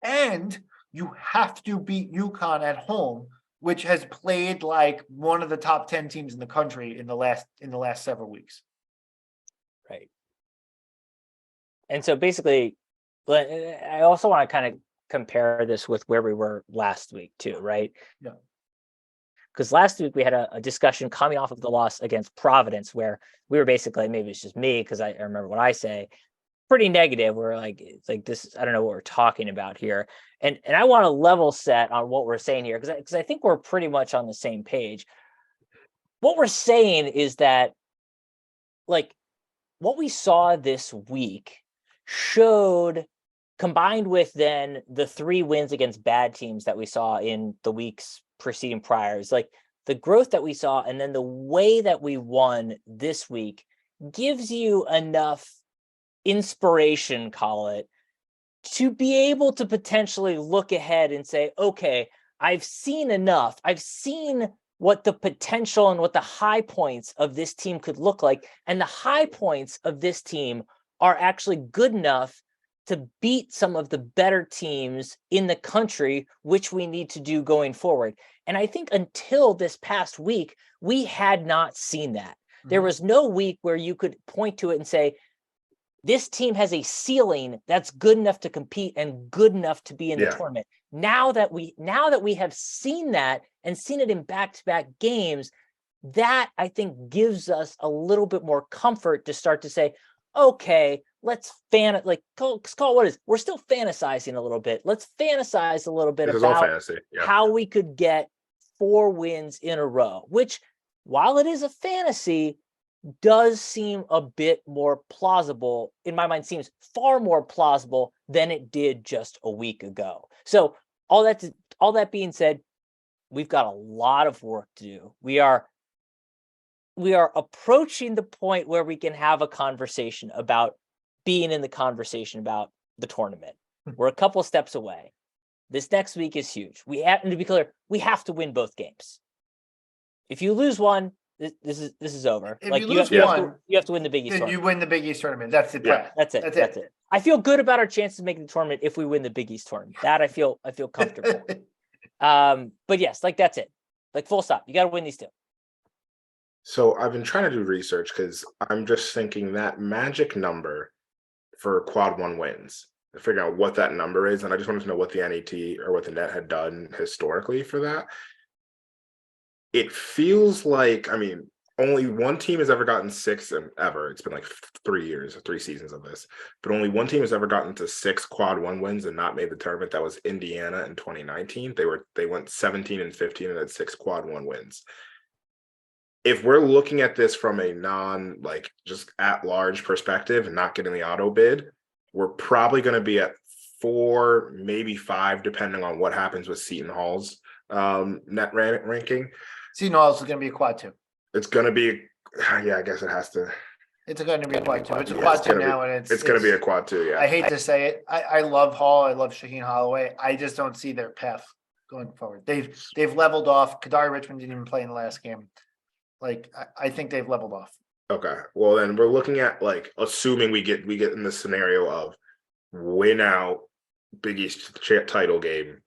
and you have to beat UConn at home, which has played like one of the top 10 teams in the country in the last several weeks. Right. And so basically, I also want to kind of compare this with where we were last week too, right? Yeah. Because last week we had a discussion coming off of the loss against Providence, where we were basically, maybe it's just me because I remember what I say, pretty negative. We're like, it's like this, I don't know what we're talking about here. And I want to level set on what we're saying here, because I think we're pretty much on the same page. What we're saying is that, like, what we saw this week showed, combined with then the 3 wins against bad teams that we saw in the weeks preceding prior, is like the growth that we saw, and then the way that we won this week gives you enough inspiration, call it, to be able to potentially look ahead and say, okay, I've seen enough. I've seen what the potential and what the high points of this team could look like. And the high points of this team are actually good enough to beat some of the better teams in the country, which we need to do going forward. And I think until this past week, we had not seen that. There was no week where you could point to it and say, this team has a ceiling that's good enough to compete and good enough to be in the tournament. Now that we have seen that and seen it in back-to-back games, that I think gives us a little bit more comfort to start to say, okay, let's call it what it is. We're still fantasizing a little bit. Let's fantasize a little bit about how we could get 4 wins in a row, which, while it is a fantasy, does seem a bit more plausible, in my mind, seems far more plausible than it did just a week ago. So all that being said, we've got a lot of work to do. We are approaching the point where we can have a conversation about being in the conversation about the tournament. We're a couple of steps away. This next week is huge. We have to be clear, we have to win both games. If you lose one, this is over. If like you you lose have to win the Big East then tournament. you win the Big East tournament. That's it. Yeah. That's it. I feel good about our chances of making the tournament if we win the Big East tournament. That I feel comfortable. But yes, like that's it. Like full stop. You got to win these 2. So I've been trying to do research because I'm just thinking that magic number for quad 1 wins figuring out what that number is, and I just wanted to know what the NET or what the net had done historically for that. It feels like, I mean, only one team has ever gotten six and ever. It's been like 3 years or 3 seasons of this, but only one team has ever gotten to 6 quad one wins and not made the tournament. That was Indiana in 2019. They went 17 and 15 and had 6 quad one wins. If we're looking at this from a non like just at large perspective and not getting the auto bid, we're probably going to be at 4, maybe 5, depending on what happens with Seton Hall's net ranking. Seton Hall is going to be a quad 2. It's going to be, yeah, I guess it has to. It's going to be a quad 2. It's a Yeah, quad it's 2 gonna be- now, and It's going to be a quad 2, yeah. I hate to say it. I love Hall. I love Shaheen Holloway. I just don't see their path going forward. They've leveled off. Kadari Richmond didn't even play in the last game. Like I think they've leveled off. Okay. Well, then we're looking at like assuming we get in the scenario of win out Big East title game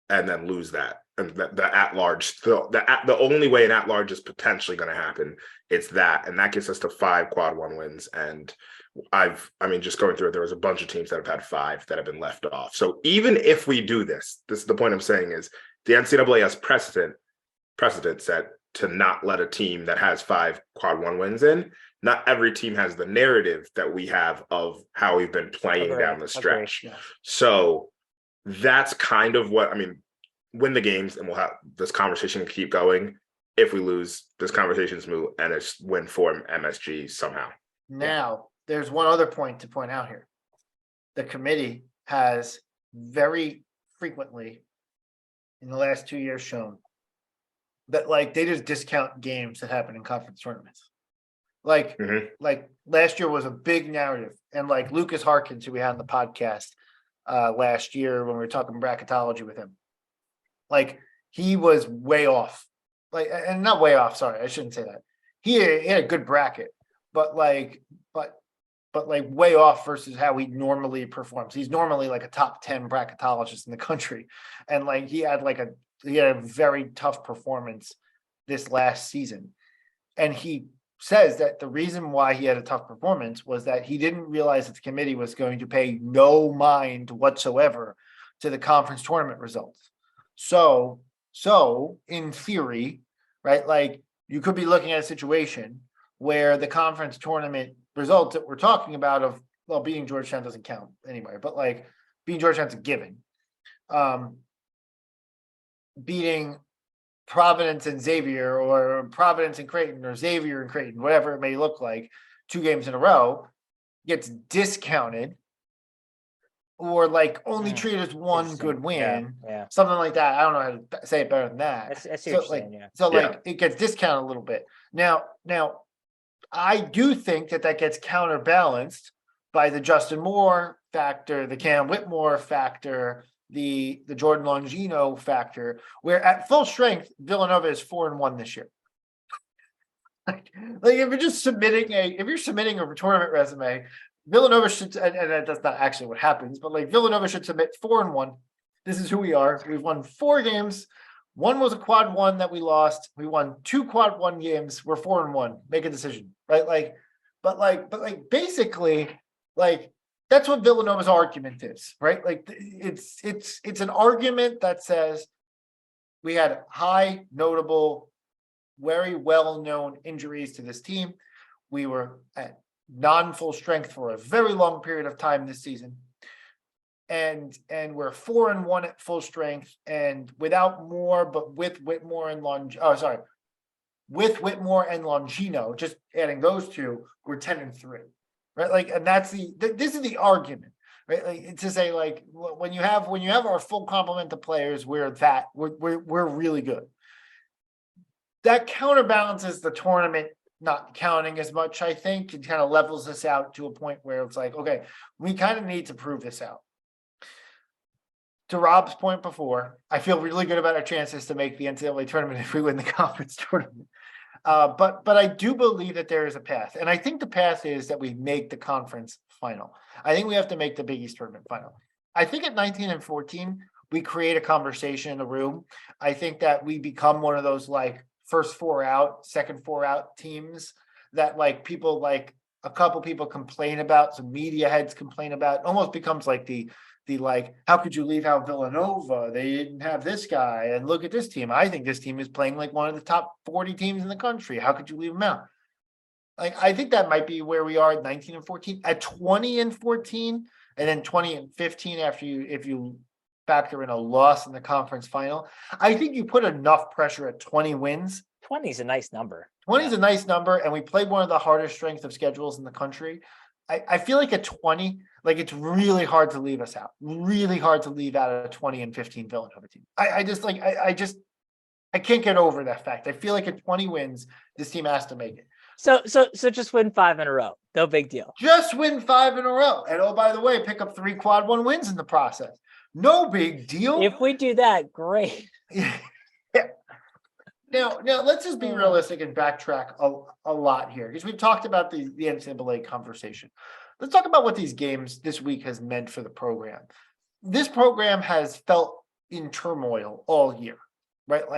and then lose that. And the at large, the only way an at large is potentially going to happen, it's that, and that gets us to 5 quad one wins. And I mean, just going through it, there was a bunch of teams that have had 5 that have been left off. So even if we do this is the point I'm saying is the NCAA has precedent set to not let a team that has 5 quad one wins in. Not every team has the narrative that we have of how we've been playing down the stretch. Yeah. So that's kind of what I mean. Win the games, and we'll have this conversation keep going. If we lose, this conversation's moot, and it's win for MSG somehow. Now, there's one other point to point out here. The committee has very frequently in the last 2 years shown that like they just discount games that happen in conference tournaments. Like last year was a big narrative, and like Lucas Harkins, who we had on the podcast last year when we were talking bracketology with him, like he was way off, like, and not way off. Sorry, I shouldn't say that. He had a good bracket, but like way off versus how he normally performs. He's normally like a top 10 bracketologist in the country, and like he had a very tough performance this last season, and he says that the reason why he had a tough performance was that he didn't realize that the committee was going to pay no mind whatsoever to the conference tournament results. So in theory, right, like you could be looking at a situation where the conference tournament results that we're talking about of, well, beating Georgetown doesn't count anyway, but like beating Georgetown's a given. Beating Providence and Xavier, or Providence and Creighton, or Xavier and Creighton, whatever it may look like, 2 games in a row gets discounted, or like only treated as one good win, Yeah. something like that. I don't know how to say it better than that. I see what you're saying, yeah. So like it gets discounted a little bit. Now, I do think that gets counterbalanced by the Justin Moore factor, the Cam Whitmore factor, the Jordan Longino factor, where at full strength, Villanova is 4-1 this year. like if you're just submitting a tournament resume, Villanova should, and that's not actually what happens, but like Villanova should submit 4-1. This is who we are. We've won 4 games. One was a quad 1 that we lost. We won 2 quad 1 games. We're 4-1. Make a decision, right? But basically, like that's what Villanova's argument is, right? Like it's an argument that says we had high, notable, very well-known injuries to this team. We were at non-full strength for a very long period of time this season. And we're 4-1 at full strength, and without Moore, but with Whitmore and with Whitmore and Longino, just adding those two, we're 10-3, right? Like, and that's this is the argument, right? Like to say, like, when you have our full complement of players, we're really good. That counterbalances the tournament not counting as much. I think it kind of levels us out to a point where it's like, okay, we kind of need to prove this out. To Rob's point before, I feel really good about our chances to make the NCAA tournament if we win the conference tournament. But I do believe that there is a path. And I think the path is that we make the conference final. I think we have to make the Big East tournament final. I think at 19 and 14, we create a conversation in the room. I think that we become one of those like first 4 out, second 4 out teams that like people like a couple people complain about, some media heads complain about, it almost becomes like the like, how could you leave out Villanova? They didn't have this guy, and look at this team. I think this team is playing like one of the top 40 teams in the country. How could you leave them out? Like, I think that might be where we are at 19 and 14, at 20 and 14, and then 20 and 15 after if you factor in a loss in the conference final. I think you put enough pressure at 20 wins. 20 is a nice number. 20 is a nice number, and we played one of the hardest strength of schedules in the country. I feel like at 20, like it's really hard to leave us out. Really hard to leave out a 20 and 15 Villanova team. I can't get over that fact. I feel like at 20 wins, this team has to make it. So just win 5 in a row. No big deal. Just win 5 in a row. And oh, by the way, pick up 3 quad 1 wins in the process. No big deal. If we do that, great. Yeah. Now let's just be realistic and backtrack a lot here, because we've talked about the NCAA conversation. Let's talk about what these games this week has meant for the program. This program has felt in turmoil all year, right?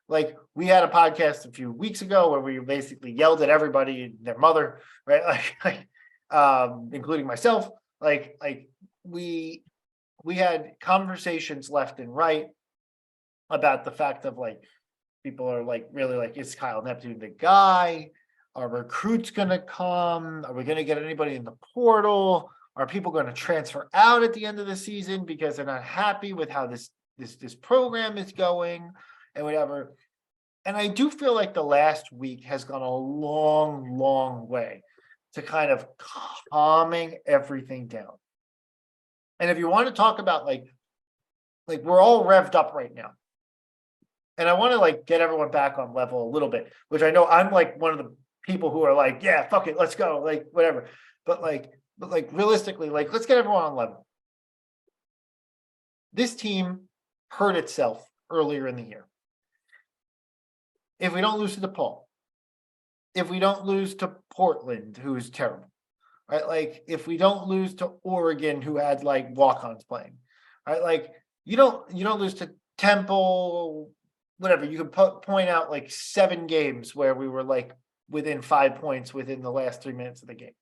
Like we had a podcast a few weeks ago where we basically yelled at everybody and their mother, right? Including myself. We had conversations left and right about the fact of like, people are like, really like, is Kyle Neptune the guy? Are recruits going to come? Are we going to get anybody in the portal? Are people going to transfer out at the end of the season because they're not happy with how this program is going and whatever? And I do feel like the last week has gone a long, long way to kind of calming everything down. And if you want to talk about like we're all revved up right now. And I want to like get everyone back on level a little bit, which I know I'm like one of the people who are like, yeah, fuck it, let's go, like whatever. But realistically, like let's get everyone on level. This team hurt itself earlier in the year. If we don't lose to DePaul, if we don't lose to Portland, who's terrible, right? Like if we don't lose to Oregon, who had like walk-ons playing, right? Like you don't lose to Temple, whatever. You could point out like 7 games where we were like within 5 points within the last 3 minutes of the game.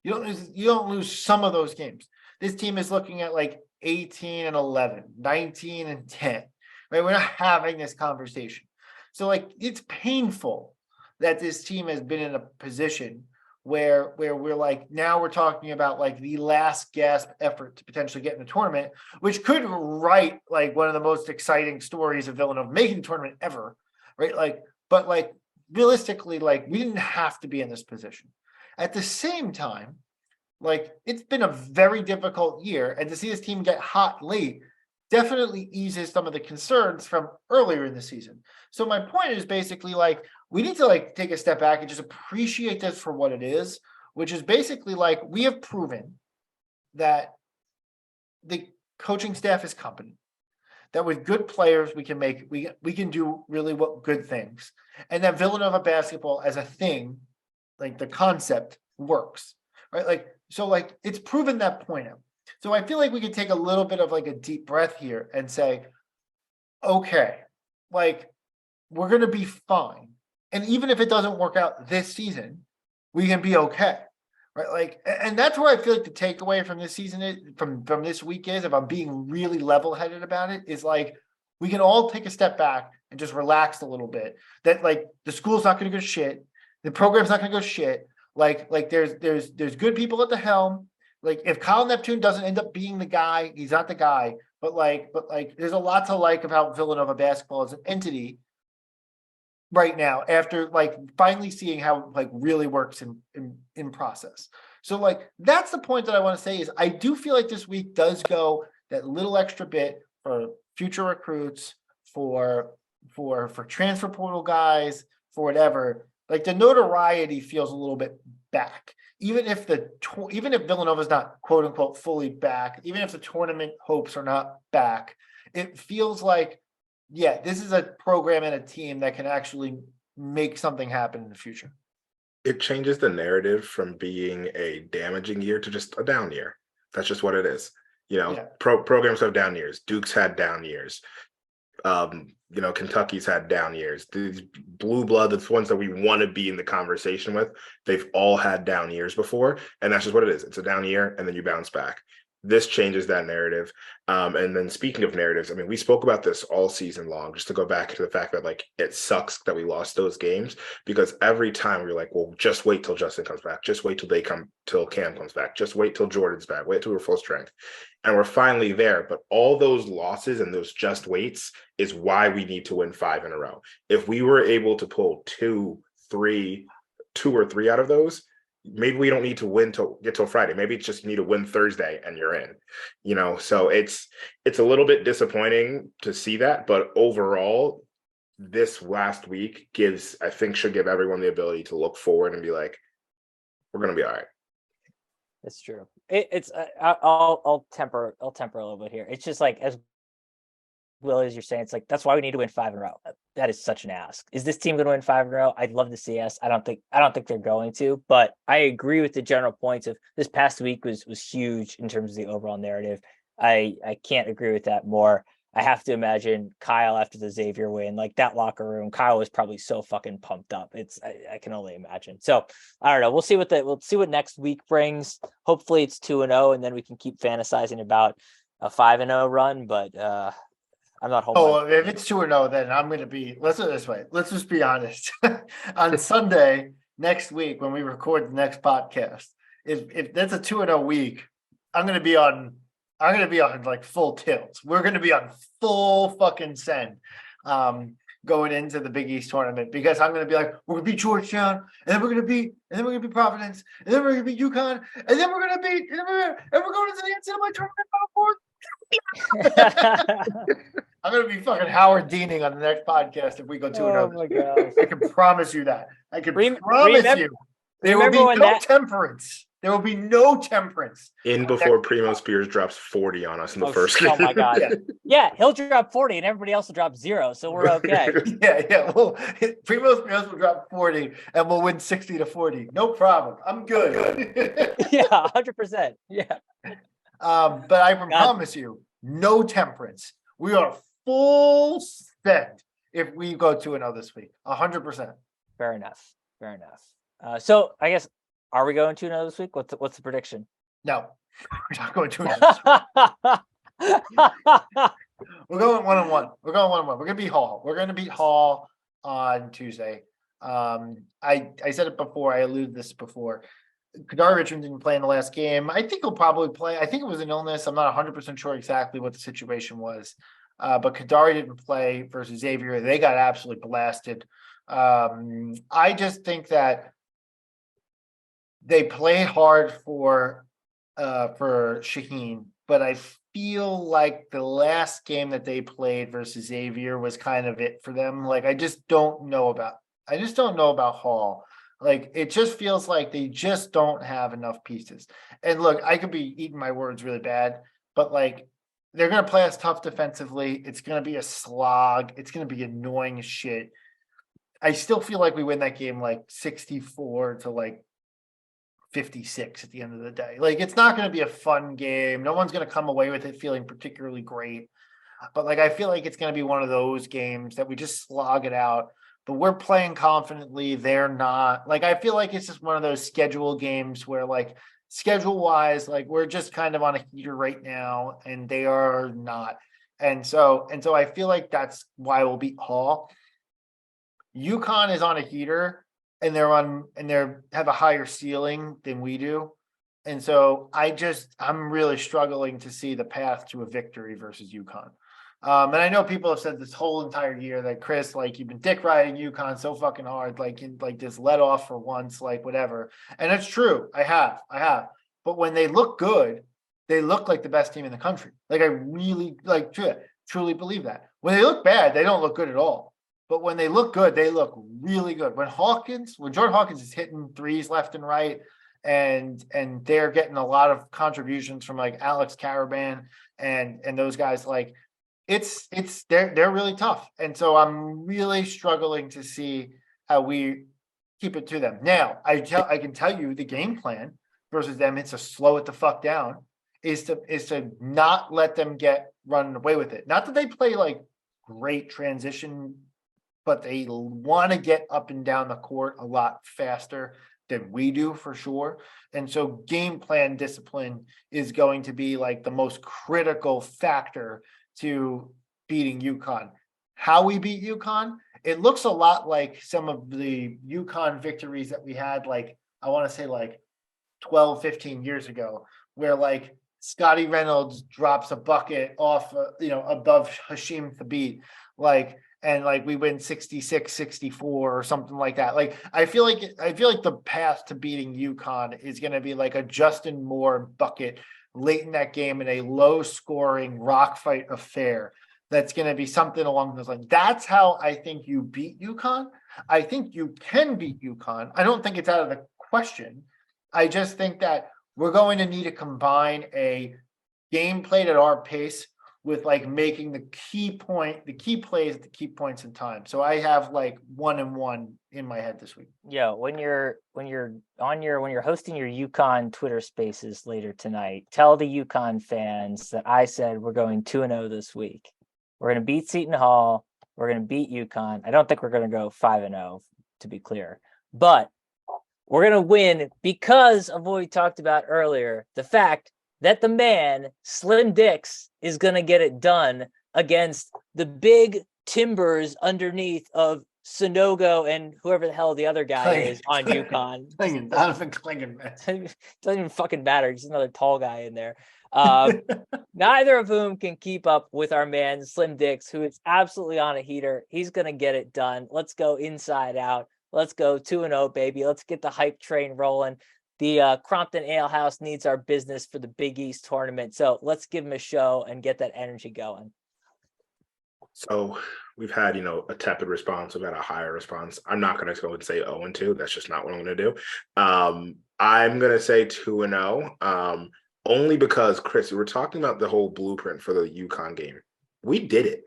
You don't lose some of those games. This team is looking at like 18 and 11, 19 and 10, right? We're not having this conversation. So like, it's painful that this team has been in a position where we're like, now we're talking about like the last gasp effort to potentially get in the tournament, which could write like one of the most exciting stories of Villanova making the tournament ever, right? But realistically, like we didn't have to be in this position. At the same time, like it's been a very difficult year, and to see this team get hot late definitely eases some of the concerns from earlier in the season. So my point is basically like, we need to like take a step back and just appreciate this for what it is, which is basically like, we have proven that the coaching staff is competent, that with good players, we can do really good things. And that Villanova basketball as a thing, like the concept works, right? So it's proven that point out. So I feel like we could take a little bit of like a deep breath here and say, okay, like we're going to be fine. And even if it doesn't work out this season, we can be okay, right? And that's where I feel like the takeaway from this season is, from this week is, if I'm being really level-headed about it, is like, we can all take a step back and just relax a little bit. That like the school's not going to go shit. The program's not going to go shit. Like there's good people at the helm. Like if Kyle Neptune doesn't end up being the guy, he's not the guy. But there's a lot to like about Villanova basketball as an entity right now, after like finally seeing how it like really works in process. So like that's the point that I want to say is I do feel like this week does go that little extra bit for future recruits, for transfer portal guys, for whatever. Like the notoriety feels a little bit back. Even if Villanova's not quote unquote fully back, even if the tournament hopes are not back, it feels like, yeah, this is a program and a team that can actually make something happen in the future. It changes the narrative from being a damaging year to just a down year. That's just what it is. You know, programs have down years. Duke's had down years. Kentucky's had down years. These blue blood, the ones that we want to be in the conversation with, they've all had down years before. And that's just what it is. It's a down year, and then you bounce back. This changes that narrative. And then speaking of narratives, I mean, we spoke about this all season long, just to go back to the fact that like it sucks that we lost those games, because every time we're like, well, just wait till Justin comes back, just wait till Cam comes back, just wait till Jordan's back, wait till we're full strength. And we're finally there. But all those losses and those just waits is why we need to win 5 in a row. If we were able to pull two or three out of those, maybe we don't need to get till Friday. Maybe it's just you need to win Thursday and you're in, so it's a little bit disappointing to see that. But overall, this last week should give everyone the ability to look forward and be like, we're going to be all right. It's true. I'll temper a little bit here. It's just like, as Will, as you're saying, it's like, that's why we need to win 5 in a row. That is such an ask. Is this team going to win 5 in a row? I'd love to see us. I don't think they're going to, but I agree with the general points of this past week was huge in terms of the overall narrative. I can't agree with that more. I have to imagine Kyle after the Xavier win, like that locker room, Kyle was probably so fucking pumped up. I can only imagine. So I don't know. We'll see what next week brings. Hopefully it's 2-0, and then we can keep fantasizing about a 5-0 run. But I'm not home. Oh, if it's 2-0, then I'm going to be. Let's do it this way. Let's just be honest. On Sunday next week, when we record the next podcast, if that's a 2-0 week, I'm going to be on like full tilt. We're going to be on full fucking send going into the Big East tournament, because I'm going to be like, we're going to beat Georgetown, and then we're going to beat Providence, and then we're going to beat UConn, and then we're going to beat, and we're going to the NCAA tournament Final Four. I'm going to be fucking Howard Deaning on the next podcast if we go 2-0. Oh my God. I can promise you that. I can promise you. There will be temperance. There will be no temperance. Before Primo Spears drops 40 on us in the first game. Oh my God. Yeah, he'll drop 40 and everybody else will drop 0. So we're okay. Yeah. Well, Primo Spears will drop 40 and we'll win 60-40. No problem. I'm good. Yeah, 100%. Yeah. But I can promise you, no temperance. We are full send if we go 2-0 this week. 100%. Fair enough. So I guess, are we going 2-0 this week? What's the prediction? No, we're not going 2-0 this week. We're going 1-1. We're going to beat Hall. We're going to beat Hall on Tuesday. I said it before. I alluded to this before. Kadari Richmond didn't play in the last game. I think he'll probably play. I think it was an illness. I'm not 100% sure exactly what the situation was. But Kadari didn't play versus Xavier. They got absolutely blasted. I just think that they play hard for Shaheen, but I feel like the last game that they played versus Xavier was kind of it for them. Like, I just don't know about Hall. Like, it just feels like they just don't have enough pieces. And look, I could be eating my words really bad, but like, they're going to play us tough defensively. It's going to be a slog. It's going to be annoying as shit. I still feel like we win that game like 64 to like 56 at the end of the day. Like, it's not going to be a fun game. No one's going to come away with it feeling particularly great. But like, I feel like it's going to be one of those games that we just slog it out. But we're playing confidently. They're not. Like, I feel like it's just one of those schedule games where, like, schedule-wise, like, we're just kind of on a heater right now, and they are not. And so I feel like that's why we'll beat Hall. UConn is on a heater, and they have a higher ceiling than we do. And so I'm really struggling to see the path to a victory versus UConn. And I know people have said this whole entire year that, Chris, like, you've been dick riding UConn so fucking hard, like just let off for once, like whatever. And it's true. I have. But when they look good, they look like the best team in the country. Like, I really truly believe that. When they look bad, they don't look good at all. But when they look good, they look really good. When Jordan Hawkins is hitting threes left and right, and they're getting a lot of contributions from like Alex Caravan and those guys, like, they're really tough. And so I'm really struggling to see how we keep it to them. Now, I can tell you the game plan versus them, it's to slow it the fuck down, is to not let them get run away with it. Not that they play like great transition, but they want to get up and down the court a lot faster than we do for sure. And so game plan discipline is going to be like the most critical factor to beating UConn. How we beat UConn, it looks a lot like some of the UConn victories that we had, like, I want to say like 12, 15 years ago, where like Scotty Reynolds drops a bucket off, above Hashim Thabit, and we win 66-64 or something like that. Like, I feel like the path to beating UConn is going to be like a Justin Moore bucket late in that game in a low scoring rock fight affair. That's going to be something along those lines. That's how I think you beat UConn. I think you can beat UConn. I don't think it's out of the question. I just think that we're going to need to combine a game played at our pace with like making the key plays at the key points in time. So I have like 1-1 in my head this week. Yo, when you're hosting your UConn Twitter Spaces later tonight, tell the UConn fans that I said we're going 2-0 this week. We're going to beat Seton Hall. We're going to beat UConn. I don't think we're going to go 5-0, to be clear, but we're going to win because of what we talked about earlier. The fact that the man, Slim Dix, is going to get it done against the big timbers underneath of Sonogo and whoever the hell the other guy is on UConn. Donovan Klingon, man. Doesn't even fucking matter. Just another tall guy in there. Neither of whom can keep up with our man, Slim Dix, who is absolutely on a heater. He's going to get it done. Let's go inside out. Let's go 2-0, baby. Let's get the hype train rolling. The Crompton Ale House needs our business for the Big East tournament. So let's give them a show and get that energy going. So we've had, a tepid response. We've had a higher response. I'm not going to go and say 0-2. That's just not what I'm going to do. I'm going to say 2-0, only because, Chris, we were talking about the whole blueprint for the UConn game. We did it.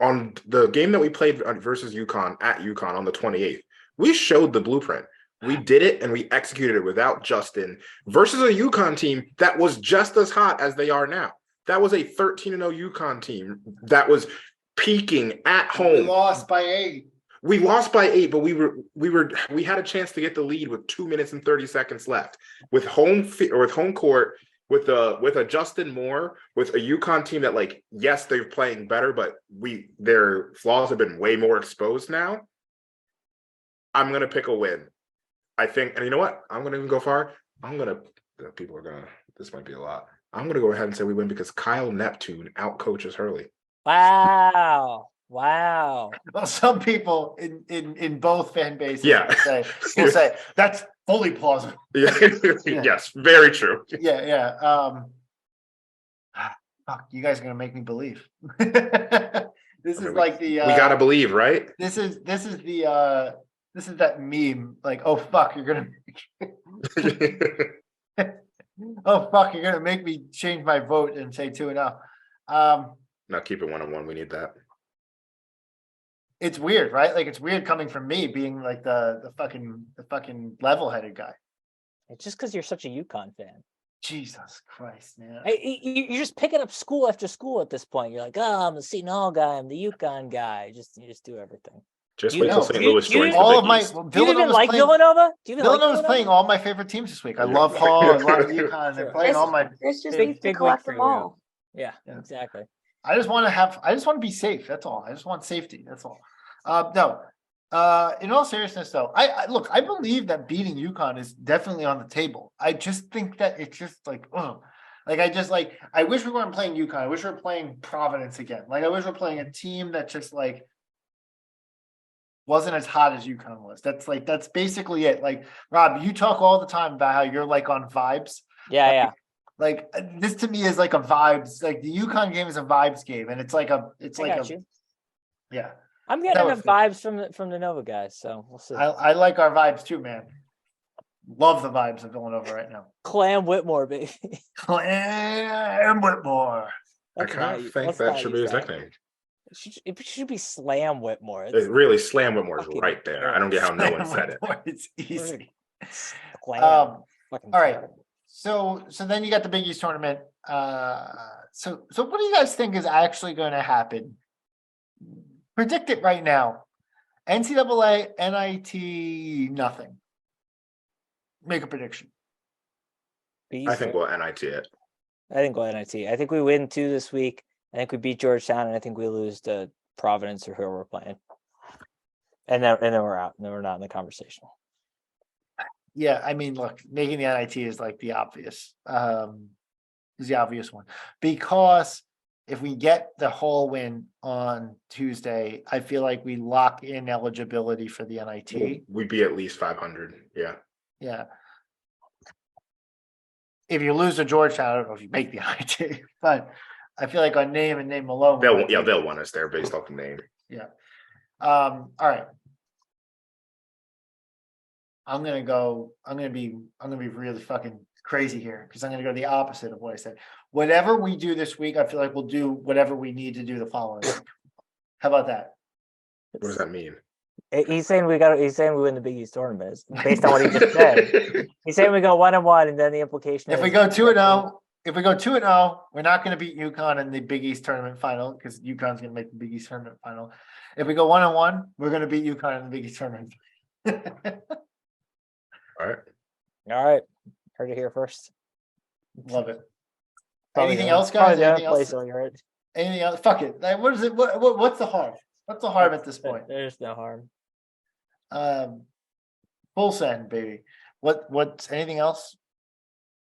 On the game that we played versus UConn at UConn on the 28th, we showed the blueprint. We did it and we executed it without Justin versus a UConn team that was just as hot as they are now. That was a 13-0 UConn team that was peaking at home. We lost by 8. We lost by 8, but we had a chance to get the lead with 2 minutes and 30 seconds left with home court. With a Justin Moore, with a UConn team that, like, yes, they're playing better, but their flaws have been way more exposed now. I'm gonna pick a win. I think, and you know what? I'm gonna even go far. This might be a lot. I'm gonna go ahead and say we win because Kyle Neptune outcoaches Hurley. Wow. Well, some people in both fan bases will say that's fully plausible. Yeah. Yes, very true. Yeah. Fuck, you guys are gonna make me believe. This is like the we gotta believe, right? This is that meme, like, oh fuck, you're gonna oh fuck, you're gonna make me change my vote and say 2-0. Now keep it 1-1. We need that. It's weird, right? Like, it's weird coming from me being like the fucking level-headed guy. It's just because you're such a UConn fan. Jesus Christ, man. You're just picking up school after school at this point. You're like, oh, I'm the Seton Hall guy. I'm the UConn guy. You just do everything. Just wait till St. Louis joins all the of Big East. Do you even like Villanova? Villanova's playing all my favorite teams this week. I love Hall. I love UConn. They're playing all my. It's just big to week collect for them you. all. Yeah, exactly. I just want to be safe. That's all. I just want safety. That's all. No. In all seriousness, though, I believe that beating UConn is definitely on the table. I just think that it's just like, I wish we weren't playing UConn. I wish we were playing Providence again. Like, I wish we were playing a team that just like wasn't as hot as UConn was. That's basically it. Like, Rob, you talk all the time about how you're like on vibes. Yeah. Like, this to me is like a vibes. Like, the UConn game is a vibes game, and it's like yeah. I'm getting enough vibes from the Nova guys, so we'll see. I like our vibes too, man. Love the vibes of Villanova right now. Clam Whitmore, baby. Clam Whitmore. I kind of think that should be his nickname. It should be Slam Whitmore. It really, Slam Whitmore is right there. I don't get how no one said it. It's easy. Slam. All right. So then you got the Big East tournament. So what do you guys think is actually going to happen Predict it right now. NCAA, NIT, nothing. Make a prediction. I think we'll NIT it. I think we'll NIT. I think we win 2 this week. I think we beat Georgetown, and I think we lose to Providence or whoever we're playing. And then we're out. And then we're not in the conversation. Yeah, I mean, look, making the NIT is like the obvious. Is the obvious one. Because if we get the whole win on Tuesday, I feel like we lock in eligibility for the NIT. We'd be at least 500. Yeah. Yeah. If you lose to Georgetown, I don't know if you make the NIT, but I feel like on name and name alone. They'll want us there based off the name. Yeah. All right. I'm gonna be really fucking crazy here because I'm gonna go the opposite of what I said. Whatever we do this week, I feel like we'll do whatever we need to do the following week. How about that? What does that mean? He's saying we win the Big East tournament. It's based on what he just said. He's saying we go 1-1, and then the implication If is we go 2-0, we're not going to beat UConn in the Big East tournament final because UConn's going to make the Big East tournament final. If we go 1-1, we're going to beat UConn in the Big East tournament. All All right. Heard it here first. Love it. Probably Anything the- else, probably guys? the only Anything else? place you'll hear it. Anything else? Fuck it. Like, what is it? What's the harm? What's the harm at this point? There's no harm. Full send, baby. What's anything else?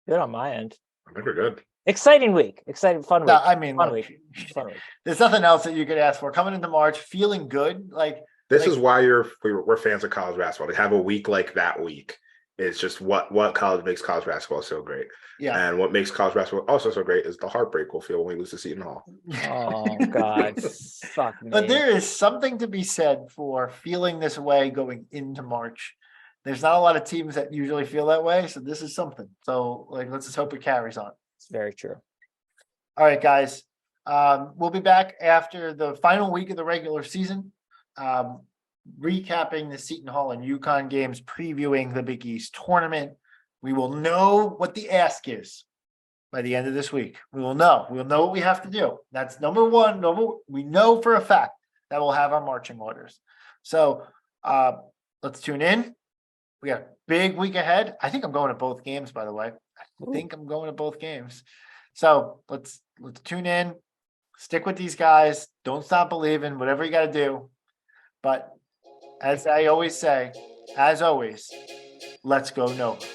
Good on my end. I think we're good. Exciting week. Exciting, fun week. No, I mean, Fun look, week. Fun week. there's nothing else that you could ask for. Coming into March, feeling good, like This Like- is why we're fans of college basketball. To have a week like that week is just what college makes college basketball so great. yeah. And what makes college basketball also so great is the heartbreak we'll feel when we lose to Seton Hall. Oh God. Fuck me. But there is something to be said for feeling this way going into March. There's not a lot of teams that usually feel that way, so this is something. So, like, let's just hope it carries on. It's very true. All right, guys. We'll be back after the final week of the regular season, recapping the Seton Hall and UConn games, previewing the Big East tournament. We will know what the ask is by the end of this week. We will know. We'll know what we have to do. That's number one. We know for a fact that we'll have our marching orders. So let's tune in. We got a big week ahead. I think I'm going to both games, by the way. I think I'm going to both games. So let's tune in. Stick with these guys. Don't stop believing. Whatever you got to do. But as I always say, as always, let's go Nova.